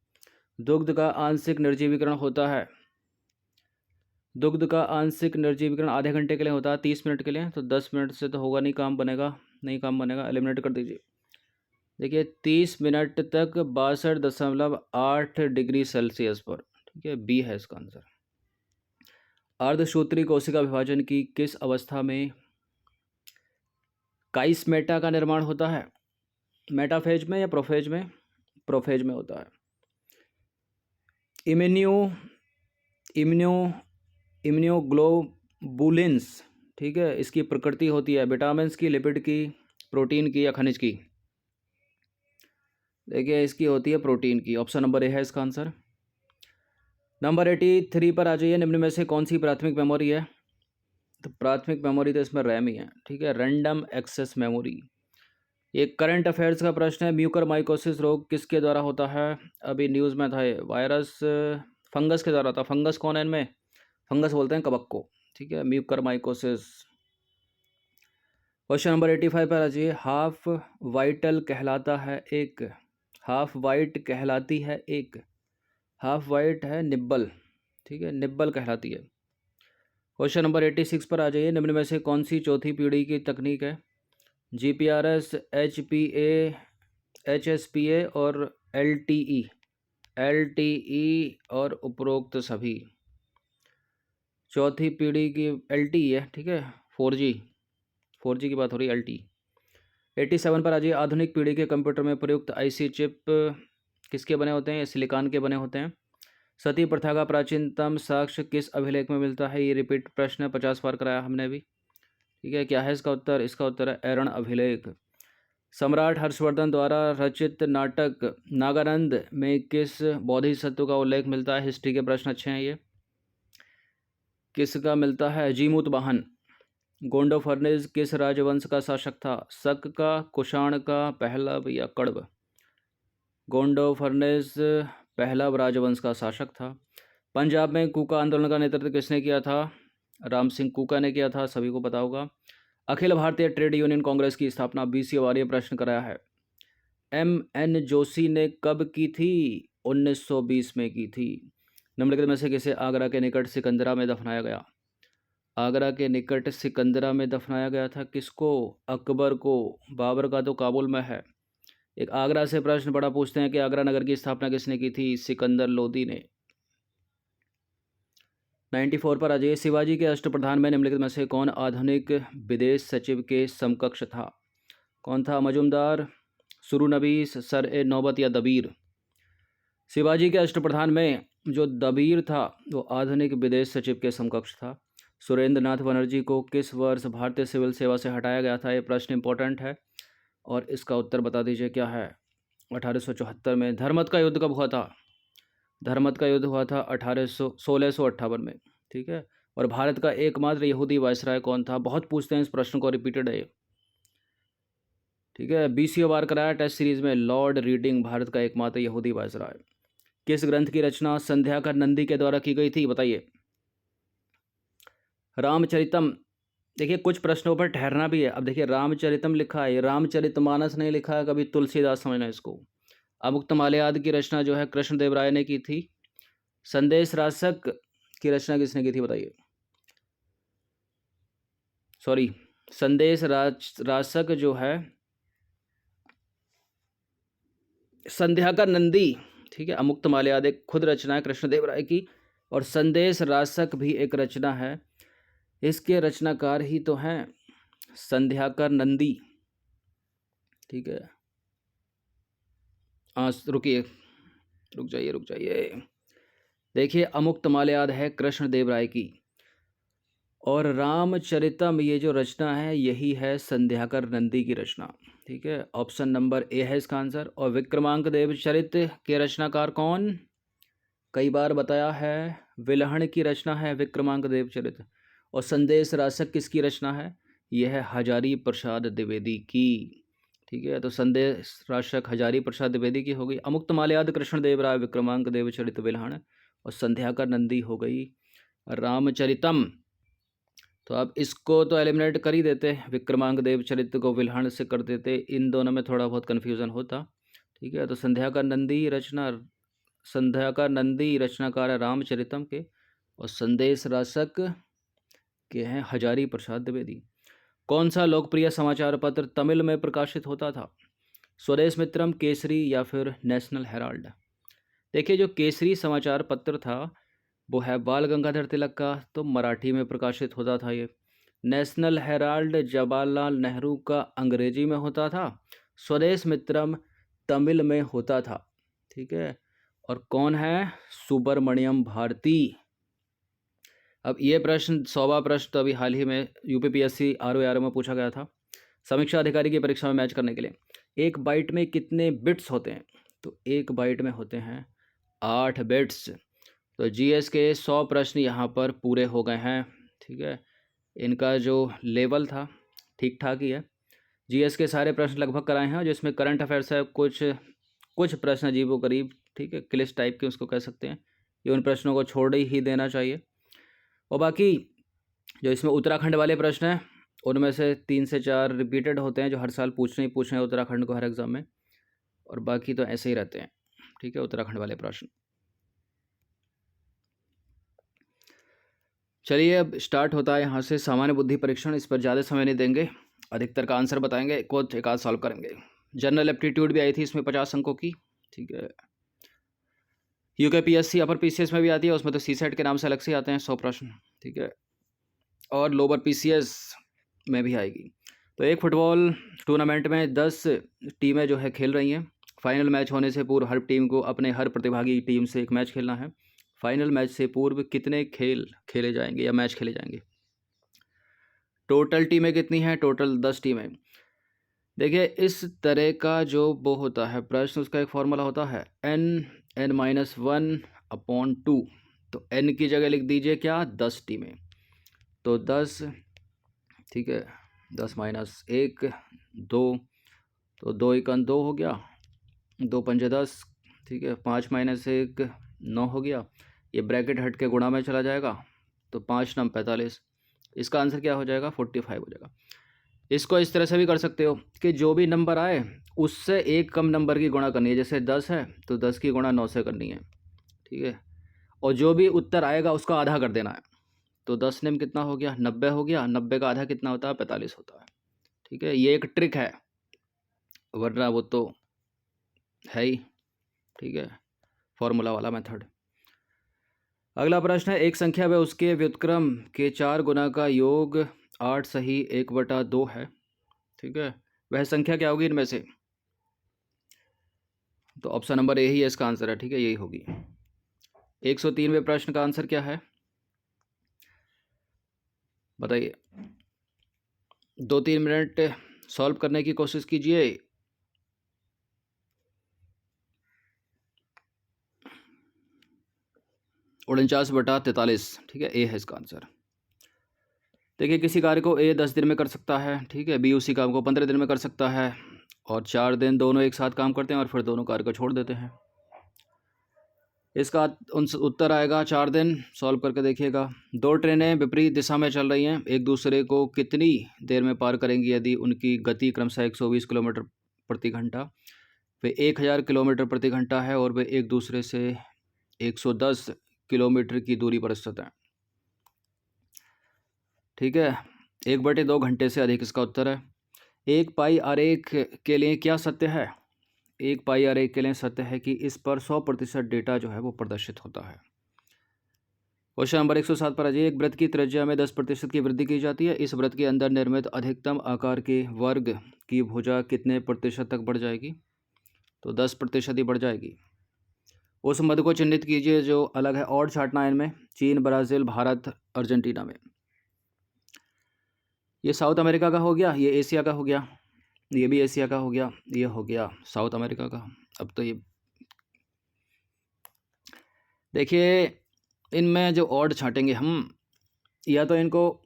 दुग्ध का आंशिक निर्जीवीकरण होता है, दुग्ध का आंशिक निर्जीवीकरण आधे घंटे के लिए होता है, 30 मिनट के लिए, तो 10 मिनट से तो होगा नहीं, काम बनेगा नहीं, काम बनेगा, एलिमिनेट कर दीजिए। देखिए 30 मिनट तक 62.8 डिग्री सेल्सियस पर। ठीक है, बी है इसका आंसर। अर्धसूत्री कोशिका विभाजन की किस अवस्था में काइस्मेटा का निर्माण होता है? मेटाफेज में या प्रोफेज में? प्रोफेज में होता है। इम्यूनोग्लोबुलिन्स, ठीक है, इसकी प्रकृति होती है विटामिन की, लिपिड की, प्रोटीन की या खनिज की? देखिए इसकी होती है प्रोटीन की। ऑप्शन नंबर ए है इसका आंसर। नंबर 83 पर आ जाइए। निम्न में से कौन सी प्राथमिक मेमोरी है? तो प्राथमिक मेमोरी तो इसमें रैम ही है। ठीक है, रैंडम एक्सेस मेमोरी। एक करंट अफेयर्स का प्रश्न है, म्यूकर माइकोसिस रोग किसके द्वारा होता है? अभी न्यूज़ में था ये, वायरस फंगस के द्वारा होता है। फंगस कौन है इनमें? फंगस बोलते हैं कवक को। ठीक है, म्यूकर माइकोसिस। क्वेश्चन नंबर 85 पर आ जाइए। हाफ वाइटल कहलाता है एक, हाफ वाइट कहलाती है एक, हाफ वाइट है निब्बल। ठीक है, निब्बल कहलाती है। क्वेश्चन नंबर 86 पर आ जाइए। निम्न में से कौन सी चौथी पीढ़ी की तकनीक है? GPRS, HPA, HSPA और LTE। LTE और उपरोक्त सभी। चौथी पीढ़ी की LTE है, ठीक है। 4G की बात हो रही है, LTE। 87 पर आ जाइए। आधुनिक पीढ़ी के कंप्यूटर में प्रयुक्त IC चिप किसके बने होते हैं? ये सिलिकॉन के बने होते हैं। सती प्रथा का प्राचीनतम साक्ष्य किस अभिलेख में मिलता है? ये रिपीट प्रश्न है, 50 बार कराया हमने भी, ठीक है। क्या है इसका उत्तर? इसका उत्तर है ऐरण अभिलेख। सम्राट हर्षवर्धन द्वारा रचित नाटक नागानंद में किस बोधिसत्व का उल्लेख मिलता है? हिस्ट्री के प्रश्न अच्छे हैं ये। किसका मिलता है? जीमूत वाहन। गोंडोफर्नेज किस राजवंश का शासक था? शक का, कुषाण का, पहलव या कण्व? गोंडोफर्नेज पहलव राजवंश का शासक था। पंजाब में कूका आंदोलन का नेतृत्व किसने किया था? राम सिंह कूका ने किया था, सभी को पता होगा। अखिल भारतीय ट्रेड यूनियन कांग्रेस की स्थापना 20 वार प्रश्न कराया है। MN जोशी ने कब की थी? 1920 में की थी। निम्नलिखित में से किसे आगरा के निकट सिकंदरा में दफनाया गया? आगरा के निकट सिकंदरा में दफनाया गया था। किसको? अकबर को। बाबर का तो काबुल में है। एक आगरा से प्रश्न बड़ा पूछते हैं कि आगरा नगर की स्थापना किसने की थी? सिकंदर लोदी ने। 94 पर आ जाइए। शिवाजी के अष्टप्रधान में निम्नलिखित में से कौन आधुनिक विदेश सचिव के समकक्ष था? कौन था? मजुमदार, सुरुनबीस, सर-ए-नौबत या दबीर? शिवाजी के अष्टप्रधान में जो दबीर था वो आधुनिक विदेश सचिव के समकक्ष था। सुरेंद्र नाथ बनर्जी को किस वर्ष भारतीय सिविल सेवा से हटाया गया था? ये प्रश्न इंपॉर्टेंट है और इसका उत्तर बता दीजिए क्या है? 1874 में। धर्मत का युद्ध कब हुआ था? धर्मत का युद्ध हुआ था 1658 में, ठीक है। और भारत का एकमात्र यहूदी वायसराय कौन था? बहुत पूछते हैं इस प्रश्न को, रिपीटेड है, ठीक है। 20 बार कराया टेस्ट सीरीज में। लॉर्ड रीडिंग भारत का एकमात्र यहूदी वायसराय। किस ग्रंथ की रचना संध्याकर नंदी के द्वारा की गई थी? बताइए। रामचरितम। देखिए कुछ प्रश्नों पर ठहरना भी है। अब देखिए रामचरितम लिखा है, रामचरितमानस नहीं लिखा है, कभी तुलसीदास समझना इसको। अमुक्तमाल्याद की रचना जो है कृष्णदेव राय ने की थी। संदेश रासक की रचना किसने की थी? बताइए। सॉरी, संदेश रासक जो है संध्याकर नंदी, ठीक है। अमुक्तमाल्याद एक खुद रचना है कृष्णदेव राय की, और संदेश रासक भी एक रचना है। इसके रचनाकार ही तो हैं संध्याकर नंदी, ठीक है। रुक जाइए। देखिए अमुक्तमाल्याद है कृष्णदेव राय की, और रामचरितम ये जो रचना है यही है संध्याकर नंदी की रचना, ठीक है। ऑप्शन नंबर ए है इसका आंसर। और विक्रमांक देव चरित के रचनाकार कौन? कई बार बताया है, विलहण की रचना है विक्रमांक देव चरित। और संदेश रासक किसकी रचना है? यह है हजारी प्रसाद द्विवेदी की, ठीक है। तो संदेश रासक हजारी प्रसाद द्विवेदी की हो गई। अमुक्तमाल्याद कृष्णदेव राय, विक्रमांक देव चरित विलहण, और संध्याकर नंदी हो गई रामचरितम। तो आप इसको तो एलिमिनेट कर ही देते, विक्रमांक देव चरित्र को विलहण से कर देते, इन दोनों में थोड़ा बहुत कन्फ्यूज़न होता, ठीक है। तो संध्याकर नंदी रचनाकार है रामचरितम के, और संदेश रासक के हैं हजारी प्रसाद द्विवेदी। कौन सा लोकप्रिय समाचार पत्र तमिल में प्रकाशित होता था? स्वदेश मित्रम, केसरी या फिर नेशनल हेराल्ड? देखिए जो केसरी समाचार पत्र था वो है बाल गंगाधर तिलक का, तो मराठी में प्रकाशित होता था ये। नेशनल हेराल्ड जवाहरलाल नेहरू का अंग्रेजी में होता था। स्वदेश मित्रम तमिल में होता था, ठीक है। और कौन है? सुब्रमण्यम भारती। अब ये प्रश्न 100वां प्रश्न तो अभी हाल ही में UPPSC ROARO में पूछा गया था, समीक्षा अधिकारी की परीक्षा में मैच करने के लिए। एक बाइट में कितने बिट्स होते हैं? तो एक बाइट में होते हैं 8 बिट्स। तो GS के 100 प्रश्न यहाँ पर पूरे हो गए हैं, ठीक है। इनका जो लेवल था ठीक ठाक ही है। GS के सारे प्रश्न लगभग कराए हैं, जिसमें करंट अफेयर्स है, कुछ प्रश्न अजीबोगरीब, ठीक है, क्लिच टाइप के उसको कह सकते हैं। ये उन प्रश्नों को छोड़ ही देना चाहिए। और बाकी जो इसमें उत्तराखंड वाले प्रश्न हैं उनमें से 3 से 4 रिपीटेड होते हैं, जो हर साल पूछने हैं उत्तराखंड को हर एग्ज़ाम में, और बाकी तो ऐसे ही रहते हैं, ठीक है, उत्तराखंड वाले प्रश्न। चलिए अब स्टार्ट होता है यहाँ से सामान्य बुद्धि परीक्षण। इस पर ज़्यादा समय नहीं देंगे, अधिकतर का आंसर बताएंगे, एक आध सॉल्व करेंगे। जनरल एप्टीट्यूड भी आई थी इसमें 50 अंकों की, ठीक है। यूकेपीएससी अपर पीसीएस में भी आती है, उसमें तो सीसेट के नाम से अलग से आते हैं 100 प्रश्न, ठीक है, और लोअर पीसीएस में भी आएगी। तो एक फुटबॉल टूर्नामेंट में 10 टीमें जो है खेल रही हैं। फाइनल मैच होने से पूर्व हर टीम को अपने हर प्रतिभागी टीम से एक मैच खेलना है। फाइनल मैच से पूर्व कितने खेल खेले जाएंगे या मैच खेले जाएंगे? टोटल टीमें कितनी हैं? टोटल 10 टीमें। देखिए, इस तरह का जो वो होता है प्रश्न, उसका एक फॉर्मूला होता है n-1/2। तो n की जगह लिख दीजिए क्या? 10 टीमें। तो 10, ठीक है, 10 - 1 2, तो 2 × 2 हो गया, 2 × 5 10, ठीक है, 5 - 1 9 हो गया। ये ब्रैकेट हट के गुणा में चला जाएगा, तो 5 × 9 45। इसका आंसर क्या हो जाएगा? 45 हो जाएगा। इसको इस तरह से भी कर सकते हो कि जो भी नंबर आए उससे एक कम नंबर की गुणा करनी है। जैसे 10 है तो 10 की गुणा 9 से करनी है, ठीक है, और जो भी उत्तर आएगा उसका आधा कर देना है। तो 10 ने कितना हो गया? 90 हो गया। 90 का आधा कितना होता है? 45 होता है, ठीक है। ये एक ट्रिक है, वरना वो तो है ही, ठीक है, फॉर्मूला वाला मेथड। अगला प्रश्न है, एक संख्या व उसके व्युत्क्रम के 4 गुना का योग 8 सही 1/2 है, ठीक है, वह संख्या क्या होगी इनमें से? तो ऑप्शन नंबर ए ही है इसका आंसर है, ठीक है, यही होगी। 103वें प्रश्न का आंसर क्या है बताइए? 2-3 मिनट सॉल्व करने की कोशिश कीजिए। उनचास बटा 43, ठीक है, ए है इसका आंसर। देखिए, किसी कार्य को ए 10 दिन में कर सकता है, ठीक है, बी उसी काम को 15 दिन में कर सकता है, और 4 दिन दोनों एक साथ काम करते हैं और फिर दोनों कार्य को छोड़ देते हैं। इसका उत्तर आएगा 4 दिन। सॉल्व करके देखिएगा। 2 ट्रेनें विपरीत दिशा में चल रही हैं, एक दूसरे को कितनी देर में पार करेंगी यदि उनकी गति क्रमशः 120 किलोमीटर प्रति घंटा, वे 1000 किलोमीटर प्रति घंटा है और वे एक दूसरे से 110 किलोमीटर की दूरी पर स्थित हैं, ठीक है, 1/2 घंटे से अधिक इसका उत्तर है। एक पाई आरेख के लिए क्या सत्य है? एक पाई आरेख के लिए सत्य है कि इस पर 100% डेटा जो है वो प्रदर्शित होता है। क्वेश्चन नंबर 107 पर अजय, एक वृत्त की त्रिज्या में 10% की वृद्धि की जाती है। इस वृत्त के अंदर निर्मित अधिकतम आकार के वर्ग की भुजा कितने प्रतिशत तक बढ़ जाएगी? तो 10% ही बढ़ जाएगी। उस मद को चिन्हित कीजिए जो अलग है, और छांटना इनमें, चीन, ब्राज़ील, भारत, अर्जेंटीना में। ये साउथ अमेरिका का हो गया, ये एशिया का हो गया, ये भी एशिया का हो गया, ये हो गया साउथ अमेरिका का। अब तो ये देखिए, इनमें जो ऑड छांटेंगे हम, या तो इनको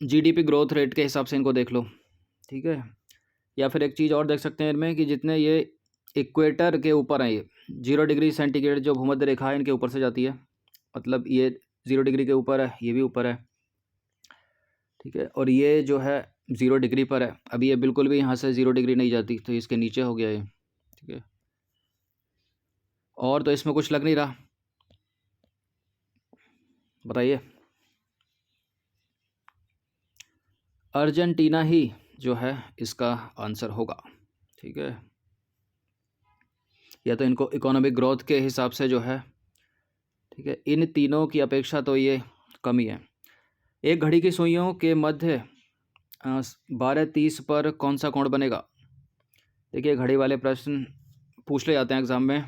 जीडीपी ग्रोथ रेट के हिसाब से इनको देख लो, ठीक है, या फिर एक चीज़ और देख सकते हैं इनमें कि जितने ये इक्वेटर के ऊपर हैं, ये 0 डिग्री सेंटीग्रेड जो भूमध्य रेखा है इनके ऊपर से जाती है, मतलब ये 0 डिग्री के ऊपर है, ये भी ऊपर है, ठीक है, और ये जो है 0 डिग्री पर है। अभी ये बिल्कुल भी यहाँ से 0 डिग्री नहीं जाती, तो इसके नीचे हो गया ये, ठीक है, और तो इसमें कुछ लग नहीं रहा, बताइए। अर्जेंटीना ही जो है इसका आंसर होगा, ठीक है, या तो इनको इकोनॉमिक ग्रोथ के हिसाब से जो है, ठीक है, इन तीनों की अपेक्षा तो ये कम ही है। एक घड़ी की सुइयों के मध्य 12:30 पर कौन सा कोण बनेगा? देखिए, घड़ी वाले प्रश्न पूछ ले जाते हैं एग्ज़ाम में।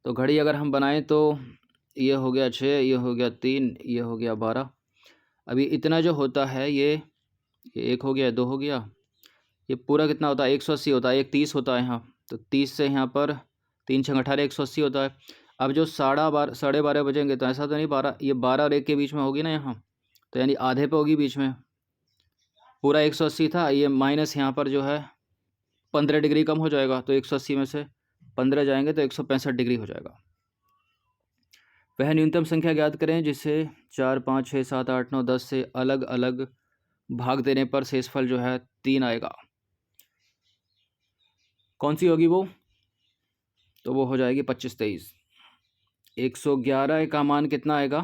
तो घड़ी अगर हम बनाएं तो ये हो गया 6, ये हो गया 3, ये हो गया 12। अभी इतना जो होता है ये 1 हो गया, 2 हो गया, ये पूरा कितना होता है? 180 होता है, एक 30 होता है यहाँ, तो 30 से यहाँ पर 3 × 18 180 होता है। अब जो 12:30 बजेंगे तो ऐसा तो नहीं 12, ये 12 और 1 के बीच में होगी ना यहाँ, तो यानी आधे पे होगी बीच में। पूरा 180 था, ये माइनस यहाँ पर जो है 15 डिग्री कम हो जाएगा, तो 180 में से 15 जाएंगे तो 165 डिग्री हो जाएगा। वह न्यूनतम संख्या ज्ञात करें जिसे 4 5 6 7 8 9 10 से अलग अलग भाग देने पर शेषफल जो है 3 आएगा। कौन सी होगी वो? तो वो हो जाएगी 25 23। 111 का मान कितना आएगा?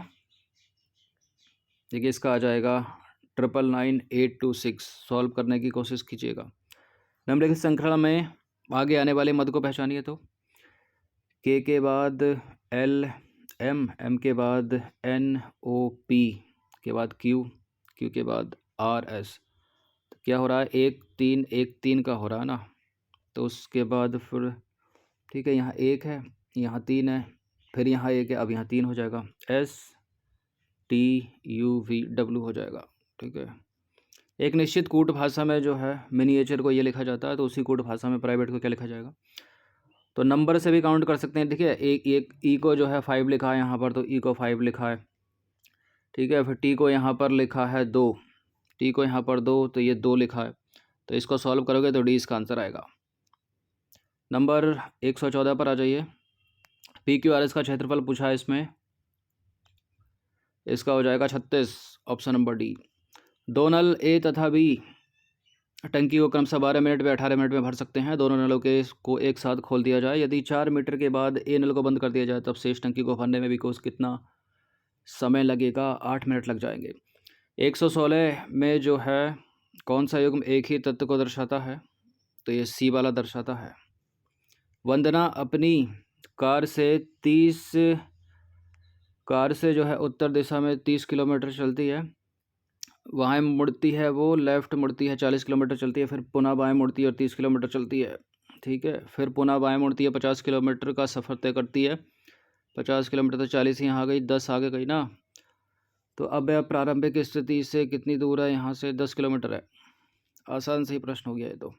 देखिए, इसका आ जाएगा 999,826। सॉल्व करने की कोशिश कीजिएगा। निम्नलिखित श्रृंखला में आगे आने वाले मद को पहचानिए। तो के बाद L M के बाद N O P के बाद Q के बाद R S। तो क्या हो रहा है, 1 3 का हो रहा है ना, तो उसके बाद फिर ठीक है, यहाँ 1 है, यहाँ 3 है, फिर यहाँ 1 है, अब यहाँ 3 हो जाएगा, S T U V W हो जाएगा। ठीक है, एक निश्चित कूट भाषा में जो है मिनिएचर को ये लिखा जाता है, तो उसी कूट भाषा में प्राइवेट को क्या लिखा जाएगा। तो नंबर से भी काउंट कर सकते हैं। देखिए एक ई को जो है 5 लिखा है यहाँ पर, तो ई को 5 लिखा है। ठीक है, फिर टी को यहाँ पर लिखा है 2, टी को यहाँ पर 2, तो ये 2 लिखा है। तो इसको सॉल्व करोगे तो डी इसका आंसर आएगा। नंबर 114 पर आ जाइए। पी क्यू आर एस का क्षेत्रफल पूछा है इसमें, इसका हो जाएगा 36, ऑप्शन नंबर डी। दो नल ए तथा बी टंकी को क्रमशः 12 मिनट में 18 मिनट में भर सकते हैं। दोनों नलों को एक साथ खोल दिया जाए। यदि 4 मीटर के बाद ए नल को बंद कर दिया जाए तब शेष टंकी को भरने में बी को कितना समय लगेगा? 8 मिनट लग जाएंगे। 116 में जो है कौन सा युग्म एक ही तत्व को दर्शाता है? तो ये सी वाला दर्शाता है। वंदना अपनी कार से जो है उत्तर दिशा में 30 किलोमीटर चलती है, वहाँ मुड़ती है, वो लेफ़्ट मुड़ती है, 40 किलोमीटर चलती है, फिर पुनः बाएं मुड़ती है और 30 किलोमीटर चलती है। ठीक है, फिर पुनः बाएं मुड़ती है, 50 किलोमीटर का सफ़र तय करती है। 50 किलोमीटर तो 40 यहाँ आ गई, 10 आगे गई ना। तो अब प्रारंभिक स्थिति से कितनी दूर है? यहाँ से 10 किलोमीटर है। आसान से ही प्रश्न हो गया है। तो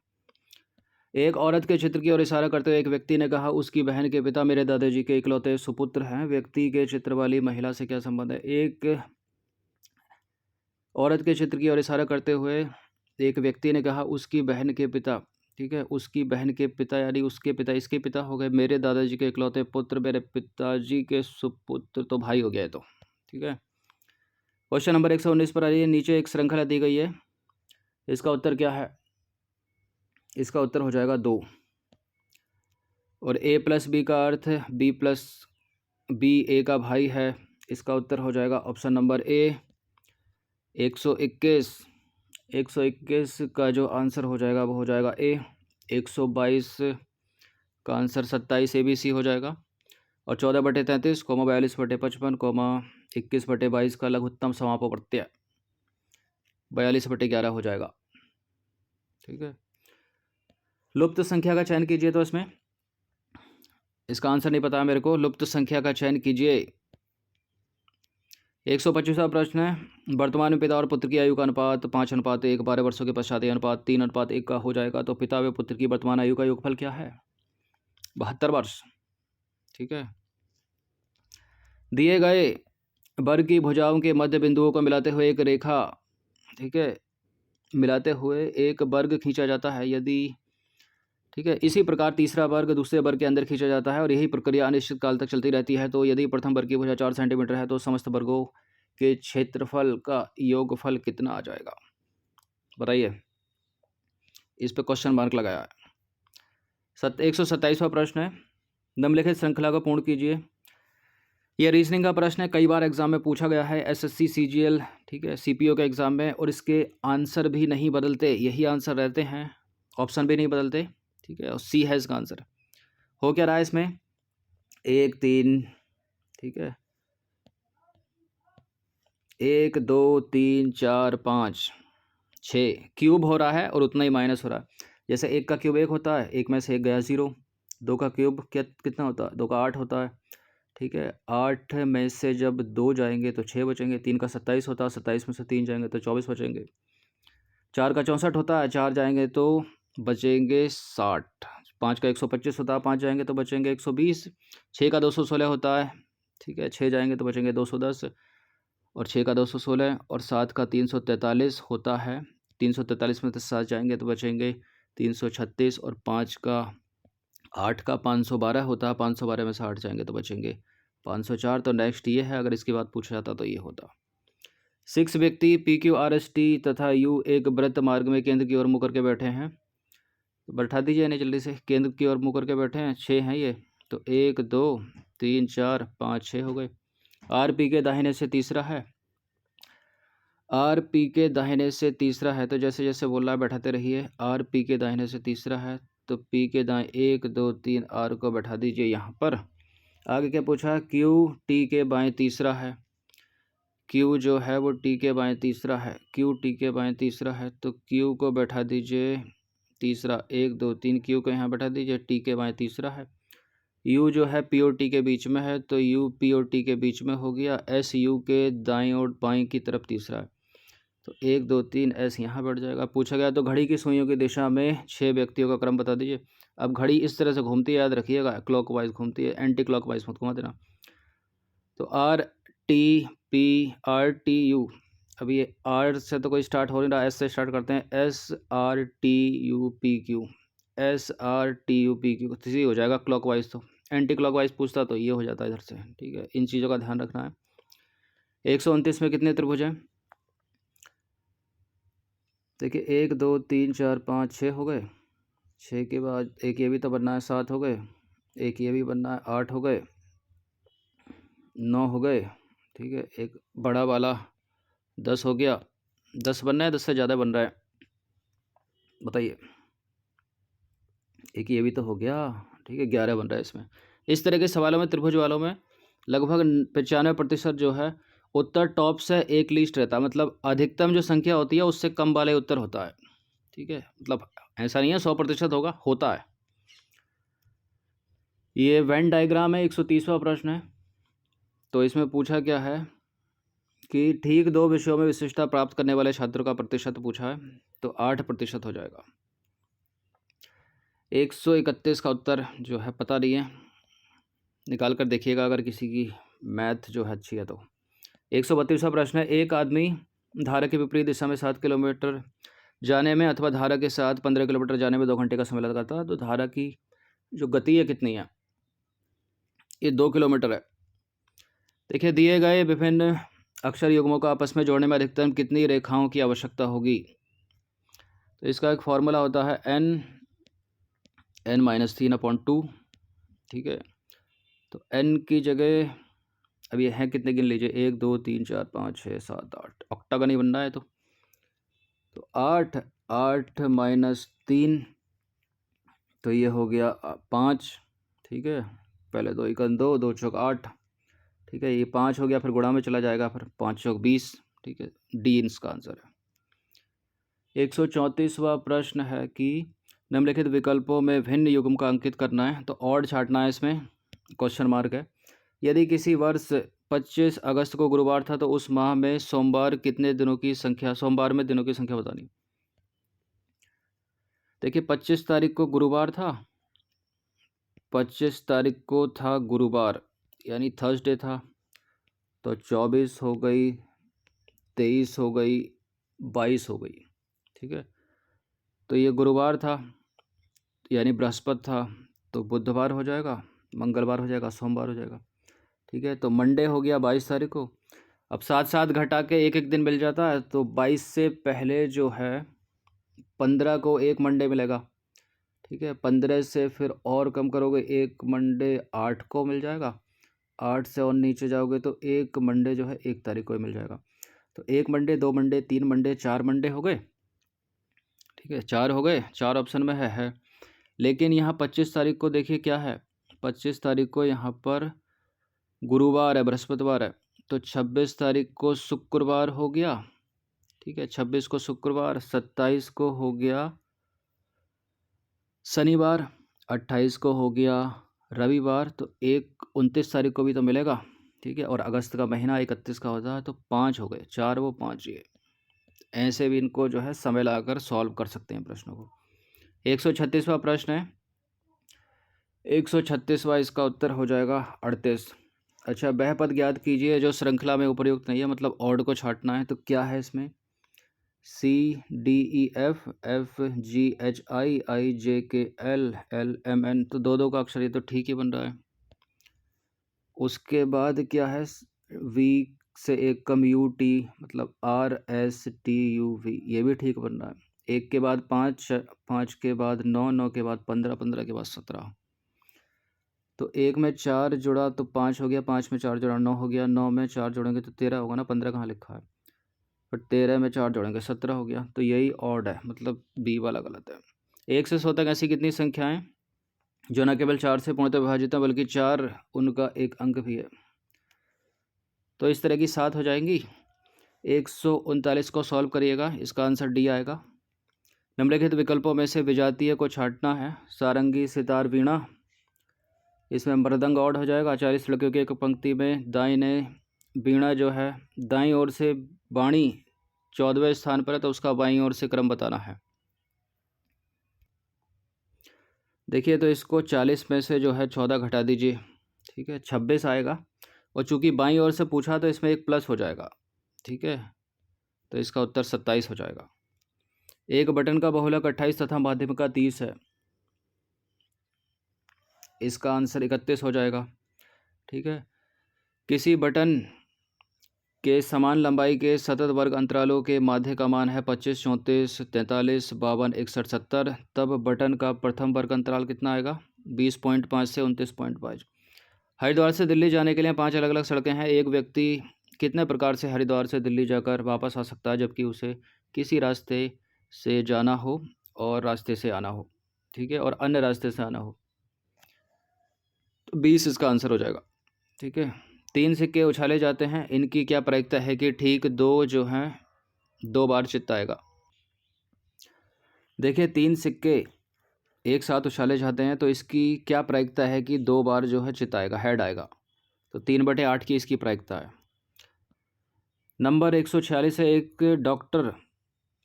एक औरत के चित्र की ओर इशारा करते हुए एक व्यक्ति ने कहा, उसकी बहन के पिता मेरे दादाजी के इकलौते सुपुत्र हैं। व्यक्ति के चित्र वाली महिला से क्या संबंध है? एक औरत के चित्र की ओर इशारा करते हुए एक व्यक्ति ने कहा, उसकी बहन के पिता। ठीक है, उसकी बहन के पिता यानी उसके पिता, इसके पिता हो गए मेरे दादाजी के इकलौते पुत्र, मेरे पिताजी के सुपुत्र, तो भाई हो गया। तो ठीक है, क्वेश्चन नंबर 119 पर आ रही है। नीचे एक श्रृंखला दी गई है, इसका उत्तर क्या है? इसका उत्तर हो जाएगा 2। और a प्लस बी का अर्थ है b प्लस बी ए का भाई है। इसका उत्तर हो जाएगा ऑप्शन नंबर ए 121 का जो आंसर हो जाएगा वो हो जाएगा ए। 122 का आंसर 27 ABC हो जाएगा। और 14/33, 42/55, 21/22 का लघुत्तम समापो प्रत्यय 42/11 हो जाएगा। ठीक है, लुप्त संख्या का चयन कीजिए। तो इसमें इसका आंसर नहीं पता है मेरे को। लुप्त संख्या का चयन कीजिए। 125वां प्रश्न है, वर्तमान में पिता और पुत्र की आयु का अनुपात 5:1, 12 वर्षों के पश्चात यह अनुपात 3:1 का हो जाएगा। तो पिता व पुत्र की वर्तमान आयु का योगफल क्या है? 72 वर्ष। ठीक है, दिए गए वर्ग की भुजाओं के मध्य बिंदुओं को मिलाते हुए एक रेखा, ठीक है, मिलाते हुए एक वर्ग खींचा जाता है। यदि ठीक है, इसी प्रकार तीसरा वर्ग दूसरे वर्ग के अंदर खींचा जाता है और यही प्रक्रिया अनिश्चित काल तक चलती रहती है। तो यदि प्रथम वर्ग की भुजा 4 सेंटीमीटर है तो समस्त वर्गों के क्षेत्रफल का योगफल कितना आ जाएगा? बताइए, इस पे क्वेश्चन मार्क लगाया है। 127वां प्रश्न है, निम्नलिखित श्रृंखला को पूर्ण कीजिए। यह रीजनिंग का प्रश्न है, कई बार एग्जाम में पूछा गया है, SSC CGL, ठीक है, CPO के एग्जाम में, और इसके आंसर भी नहीं बदलते, यही आंसर रहते हैं, ऑप्शन भी नहीं बदलते। ठीक है, और सी है इसका आंसर। हो क्या रहा है इसमें? 1 3, ठीक है, 1 2 3 4 5 6 क्यूब हो रहा है और उतना ही माइनस हो रहा है। जैसे 1 का क्यूब 1 होता है, 1 में से 1 गया 0। 2 का क्यूब कितना होता है? 2 का 8 होता है। ठीक है, 8 में से जब 2 जाएंगे तो 6 बचेंगे। 3 का 27 होता है, 27 में से 3 जाएंगे तो 24 बचेंगे। 4 का 64 होता है, 4 जाएंगे तो बचेंगे 60। 5 का 125 होता है, 5 जाएंगे तो बचेंगे 120। 6 का 216 होता है, ठीक है, 6 जाएंगे तो बचेंगे 210। और 6 का 216 और 7 का 343 होता है, 343 में से 7 जाएंगे तो बचेंगे 336। और 8 का 512 होता है, 512 में से 8 जाएंगे तो बचेंगे 504। तो नेक्स्ट ये है, अगर इसकी बात पूछा जाता तो ये होता। 6 व्यक्ति PQRST तथा U एक वृत्त मार्ग में केंद्र की ओर मुकर के बैठे हैं। तो बैठा दीजिए इन्हें जल्दी से, केंद्र की ओर मुकर के बैठे हैं। 6 हैं ये, तो 1 2 3 4 5 6 हो गए। RP के दाहिने से तीसरा है, RP के दाहिने से तीसरा है, तो जैसे जैसे बोल रहा है बैठाते रहिए। RP के दाहिने से तीसरा है, तो P के दाएं 1 2 3 R को बैठा दीजिए यहाँ पर। आगे क्या पूछा, क्यू टी के बाएं तीसरा है, क्यू जो है वो टी के बाएं तीसरा है, क्यू टी के बाएं तीसरा है, तो क्यू को बैठा दीजिए तीसरा, 1 2 3, क्यू को यहाँ बैठा दीजिए, टी के बाएं तीसरा है। यू जो है पी और टी के बीच में है, तो यू पी और टी के बीच में हो गया। एस यू के दाएं और बाएं की तरफ तीसरा है, तो 1 2 3 एस यहाँ बैठ जाएगा। पूछा गया तो घड़ी की सुइयों की दिशा में 6 व्यक्तियों का क्रम बता दीजिए। अब घड़ी इस तरह से घूमती है, याद रखिएगा, क्लॉकवाइज घूमती है, एंटी क्लॉकवाइज मत घुमा देना। तो R T P R T U, अब ये आर से तो कोई स्टार्ट हो नहीं रहा, एस से स्टार्ट करते हैं, S R T U P Q, S R T U P Q, इसी हो जाएगा क्लॉकवाइज। तो एंटी क्लॉकवाइज पूछता तो ये हो जाता है इधर से, ठीक है, इन चीज़ों का ध्यान रखना है। 129 में कितने त्रिभुज हैं? देखिए 1 2 3 4 5 6 हो गए, 6 के बाद एक ये भी तो बनना है, 7 हो गए, एक ये भी बनना है, 8 हो गए, 9 हो गए, ठीक है, एक बड़ा वाला 10 हो गया, 10 बनना है, 10 से ज़्यादा बन रहा है, बताइए, एक ये भी तो हो गया, ठीक है, 11 बन रहा है इसमें। इस तरह के सवालों में, त्रिभुज वालों में लगभग 95% जो है उत्तर टॉप से एक लीस्ट रहता है, मतलब अधिकतम जो संख्या होती है उससे कम वाले उत्तर होता है, ठीक है, मतलब ऐसा नहीं है 100% होगा, होता है। ये वेन डायग्राम है, 130वां प्रश्न है। तो इसमें पूछा क्या है कि ठीक 2 विषयों में विशिष्टता प्राप्त करने वाले छात्रों का प्रतिशत पूछा है, तो 8% हो जाएगा। 131 का उत्तर जो है पता नहीं है, निकाल कर देखिएगा अगर किसी की मैथ जो है अच्छी है तो। 132वां प्रश्न है, एक आदमी धारा के विपरीत दिशा में 7 किलोमीटर जाने में अथवा धारा के साथ 15 किलोमीटर जाने में 2 घंटे का समय लगाता है, तो धारा की जो गति है कितनी है? ये 2 किलोमीटर है। देखिए दिए गए विभिन्न अक्षर युग्मों को आपस में जोड़ने में अधिकतम कितनी रेखाओं की आवश्यकता होगी? तो इसका एक फॉर्मूला होता है n-3/2, ठीक है, तो n की जगह अब ये है कितने गिन लीजिए, 1 2 3 4 5 6 7 8, ऑक्टागन ही बनना है, तो 8 8 -3, तो ये हो गया 5, ठीक है, पहले 2 एकन 2 2 चौक 8, ठीक है, ये 5 हो गया, फिर गुणा में चला जाएगा, फिर 5 चौक 20, ठीक है, डी इसका आंसर है। 134वां प्रश्न है कि निम्नलिखित विकल्पों में भिन्न युग्म का अंकित करना है, तो ऑड छांटना है, इसमें क्वेश्चन मार्क है। यदि किसी वर्ष 25 अगस्त को गुरुवार था, तो उस माह में सोमवार कितने दिनों की संख्या, सोमवार में दिनों की संख्या बतानी। देखिए 25 तारीख को गुरुवार था, 25 तारीख को था गुरुवार, यानी थर्सडे था, तो 24 हो गई, 23 हो गई, 22 हो गई, ठीक है, तो ये गुरुवार था यानी बृहस्पति था, तो बुधवार हो जाएगा, मंगलवार हो जाएगा, सोमवार हो जाएगा, ठीक है, तो मंडे हो गया 22 तारीख को। अब 7 घटा के एक एक दिन मिल जाता है, तो 22 से पहले जो है 15 को एक मंडे मिलेगा, ठीक है, 15 से फिर और कम करोगे एक मंडे 8 को मिल जाएगा, 8 से और नीचे जाओगे तो एक मंडे जो है 1 तारीख को मिल जाएगा, तो 1 मंडे 2 मंडे 3 मंडे 4 मंडे हो गए, ठीक है, 4 हो गए, 4 ऑप्शन में है। लेकिन यहाँ 25 तारीख को देखिए क्या है, 25 तारीख को यहाँ पर गुरुवार है, बृहस्पतिवार है, तो 26 तारीख को शुक्रवार हो गया, ठीक है, 26 को शुक्रवार, 27 को हो गया शनिवार, 28 को हो गया रविवार, तो 29 तारीख को भी तो मिलेगा, ठीक है, और अगस्त का महीना 31 का होता है, तो 5 हो गए, 4 वो 5 ये, ऐसे भी इनको जो है समय लगाकर सॉल्व कर सकते हैं प्रश्नों को। 136वां प्रश्न है, 136वां इसका उत्तर हो जाएगा 38। अच्छा, वह पद ज्ञात कीजिए जो श्रृंखला में उपर्युक्त नहीं है, मतलब ऑड को छांटना है, तो क्या है इसमें, CDEF FGHI IJKL LMN, तो दो का अक्षर, ये तो ठीक ही बन रहा है। उसके बाद क्या है, V से एक कम UT, मतलब RSTUV, ये भी ठीक बन रहा है। 1 के बाद 5, 5 के बाद 9, 9 के बाद 15, 15 के बाद 17, तो 1 में 4 जुड़ा तो 5 हो गया, 5 में 4 जुड़ा 9 हो गया, 9 में 4 जोड़ेंगे तो 13 होगा ना, 15 कहाँ लिखा है, पर 13 में 4 जोड़ेंगे 17 हो गया, तो यही ऑड है, मतलब बी वाला गलत है। 1 से 100 तक ऐसी कितनी संख्याएं जो न केवल 4 से पूर्णतः विभाजित है बल्कि 4 उनका एक अंक भी है। तो इस तरह की 7 हो जाएंगी। 139 को सॉल्व करिएगा, इसका आंसर डी आएगा। निम्नलिखित विकल्पों में से विजातीय को छांटना है। सारंगी, सितार, वीणा। इसमें मृदंग ऑड हो जाएगा। 40 लड़कियों की एक पंक्ति में दाहिने वीणा जो है दाईं ओर से वाणी 14वें स्थान पर है, तो उसका बाईं ओर से क्रम बताना है। देखिए तो इसको 40 में से जो है 14 घटा दीजिए, ठीक है, 26 आएगा। और चूंकि बाईं ओर से पूछा तो इसमें एक प्लस हो जाएगा, ठीक है, तो इसका उत्तर 27 हो जाएगा। एक बटन का बहुलक 28 तथा माध्यम का 30 है, इसका आंसर 31 हो जाएगा, ठीक है। किसी बटन के समान लंबाई के सतत वर्ग अंतरालों के माध्य का मान है 25, 34, 43, 52, 61, 70, तब बटन का प्रथम वर्ग अंतराल कितना आएगा? 20.5 से 29.5। हरिद्वार से दिल्ली जाने के लिए 5 अलग अलग सड़कें हैं। एक व्यक्ति कितने प्रकार से हरिद्वार से दिल्ली जाकर वापस आ सकता है जबकि उसे किसी रास्ते से जाना हो और रास्ते से आना हो, ठीक है, और अन्य रास्ते से आना हो? तो 20 इसका आंसर हो जाएगा, ठीक है। 3 सिक्के उछाले जाते हैं, इनकी क्या प्रायिकता है कि ठीक 2 जो हैं 2 बार चित्त आएगा? देखिए 3 सिक्के एक साथ उछाले जाते हैं तो इसकी क्या प्रायिकता है कि 2 बार जो है चित्त आएगा, हेड आएगा। तो 3/8 की इसकी प्रायिकता है। नंबर 146 है। एक डॉक्टर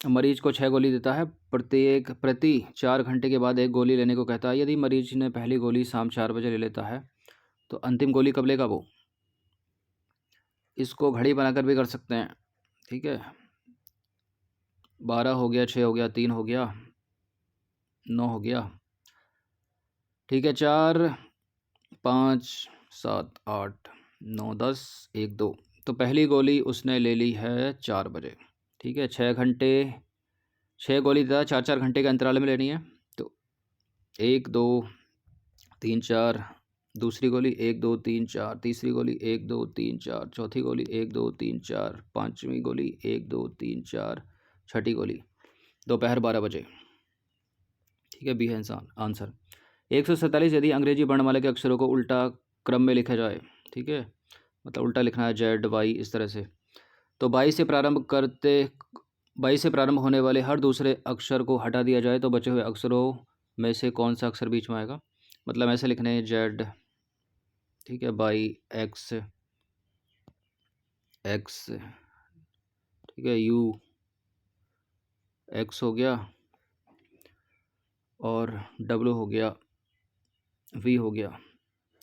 मरीज को 6 गोली देता है, प्रति 4 घंटे के बाद एक गोली लेने को कहता है। यदि मरीज ने पहली गोली शाम 4 बजे ले लेता है तो अंतिम गोली कब लेगा वो? इसको घड़ी बनाकर भी कर सकते हैं, ठीक है। 12 हो गया, 6 हो गया, 3 हो गया, 9 हो गया, ठीक है, 4, 5, 7, 8, 9, 10, 1, 2। तो पहली गोली उसने ले ली है 4 बजे, ठीक है। 6 घंटे 6 गोली देता है, 4-4 घंटे के अंतराल में लेनी है। तो 1, 2, 3, 4, दूसरी गोली 1, 2, 3, 4, तीसरी गोली 1, 2, 3, 4, चौथी गोली 1, 2, 3, 4, पाँचवीं गोली 1, 2, 3, 4, छठी गोली दोपहर 12 बजे, ठीक है। बी है आंसर। 147 यदि अंग्रेजी वर्णमाला के अक्षरों को उल्टा क्रम में लिखा जाए, ठीक है, मतलब उल्टा लिखना है, जेड वाई इस तरह से, तो 22 से प्रारंभ होने वाले हर दूसरे अक्षर को हटा दिया जाए तो बचे हुए अक्षरों में से कौन सा अक्षर बीच में आएगा? मतलब ऐसे लिखने हैं, जेड, ठीक है, बाई, एक्स, एक्स, ठीक है, यू, एक्स हो गया, और डब्लू हो गया, वी हो गया,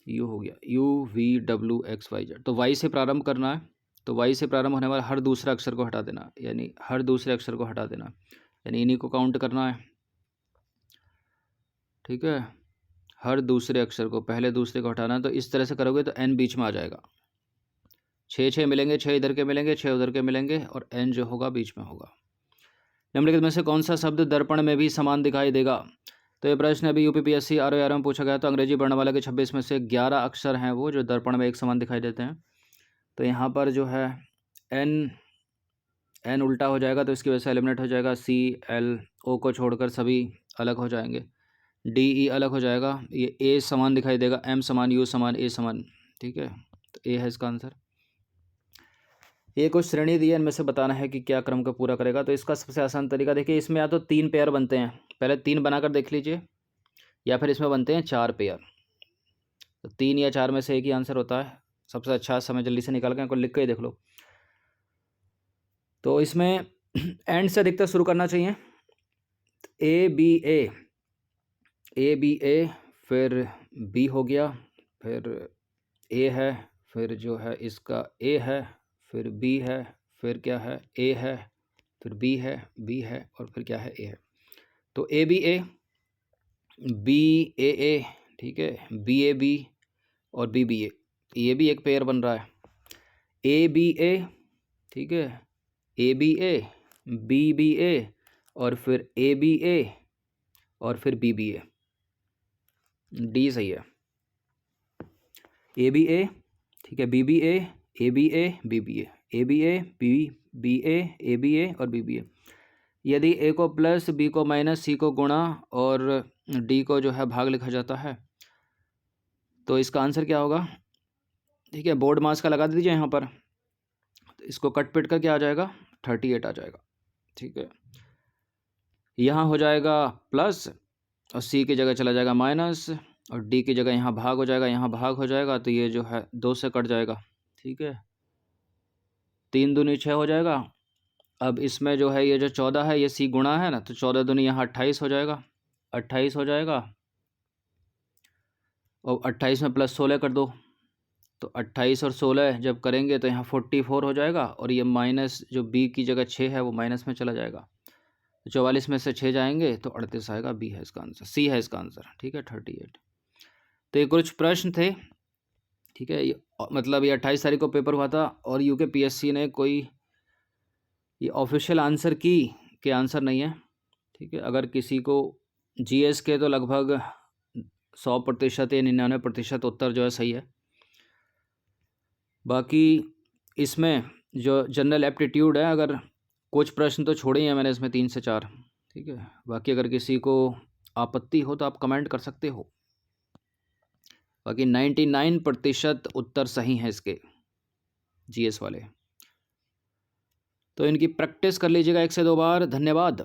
यू हो गया, U, V, W, X, Y, Z. तो वाई से प्रारंभ करना है, तो वाई से प्रारंभ होने वाला हर दूसरे अक्षर को हटा देना, यानी हर दूसरे अक्षर को हटा देना, यानी इन्हीं को काउंट करना है, ठीक है। हर दूसरे अक्षर को, पहले दूसरे को हटाना है। तो इस तरह से करोगे तो एन बीच में आ जाएगा। 6 मिलेंगे, 6 इधर के मिलेंगे, 6 उधर के मिलेंगे, और एन जो होगा बीच में होगा। निम्नलिखित में से कौन सा शब्द दर्पण में भी समान दिखाई देगा? तो ये प्रश्न अभी यूपीपीएससी ROR में पूछा गया। तो अंग्रेजी वर्णमाला के 26 में से 11 अक्षर हैं वो जो दर्पण में एक समान दिखाई देते हैं। तो यहाँ पर जो है एन उल्टा हो जाएगा तो इसकी वजह से एलिमिनेट हो जाएगा। सी, एल, ओ को छोड़कर सभी अलग हो जाएंगे। डी, ई अलग हो जाएगा। ये ए समान दिखाई देगा, एम समान, यू समान, ए समान, ठीक है। तो ए है इसका आंसर। ये कुछ श्रेणी दी है, इनमें से बताना है कि क्या क्रम का पूरा करेगा। तो इसका सबसे आसान तरीका देखिए, इसमें या तो 3 पेयर बनते हैं, पहले 3 बनाकर देख लीजिए, या फिर इसमें बनते हैं 4 पेयर। तो 3 या 4 में से एक ही आंसर होता है। सबसे अच्छा समय जल्दी से निकाल के इनको लिख के ही देख लो। तो इसमें एंड से अधिकतर शुरू करना चाहिए। ए बी ए, फिर बी हो गया, फिर ए है, फिर जो है इसका ए है, फिर बी है, फिर क्या है, ए है, फिर बी है, और फिर क्या है, ए है। तो ए बी ए, बी ए, ठीक है, बी और बी ए, ये भी एक पेयर बन रहा है। ए बी ए, ठीक है, ए बी ए, और फिर ए बी ए, और फिर बी ए। डी सही है। ए बी ए, ठीक है, B A, A B A, B A, B A और बी ए। यदि ए को प्लस, बी को माइनस, सी को गुणा और डी को जो है भाग लिखा जाता है तो इसका आंसर क्या होगा? ठीक है, बोर्ड मास का लगा दीजिए यहाँ पर, तो इसको कट पिट कर क्या आ जाएगा? 38 आ जाएगा। ठीक है, यहाँ हो जाएगा प्लस और सी की जगह चला जाएगा माइनस और डी की जगह यहाँ भाग हो जाएगा, यहाँ भाग हो जाएगा, तो ये जो है 2 से कट जाएगा। ठीक है, 3 दूनी 6 हो जाएगा। अब इसमें जो है ये जो 14 है ये सी गुणा है ना, तो 14 दूनी यहाँ 28 हो जाएगा, 28 हो जाएगा और 28 में प्लस 16 कर दो, तो 28 और 16 जब करेंगे तो यहाँ 44 हो जाएगा और ये माइनस जो बी की जगह 6 है वो माइनस में चला जाएगा, 44 में से 6 जाएंगे तो 38 आएगा। बी है इसका आंसर, सी है इसका आंसर। ठीक है, 38। तो ये कुछ प्रश्न थे। ठीक है, मतलब ये 28 तारीख को पेपर हुआ था और यूके पीएससी ने कोई ये ऑफिशियल आंसर की के आंसर नहीं है। ठीक है, अगर किसी को जीएस के तो लगभग 100% या 99% उत्तर जो है सही है। बाकी इसमें जो जनरल एप्टीट्यूड है, अगर कुछ प्रश्न तो छोड़े ही हैं मैंने इसमें 3 से 4। ठीक है, बाकी अगर किसी को आपत्ति हो तो आप कमेंट कर सकते हो। बाकी 99% उत्तर सही हैं इसके जीएस वाले। तो इनकी प्रैक्टिस कर लीजिएगा 1 से 2 बार। धन्यवाद।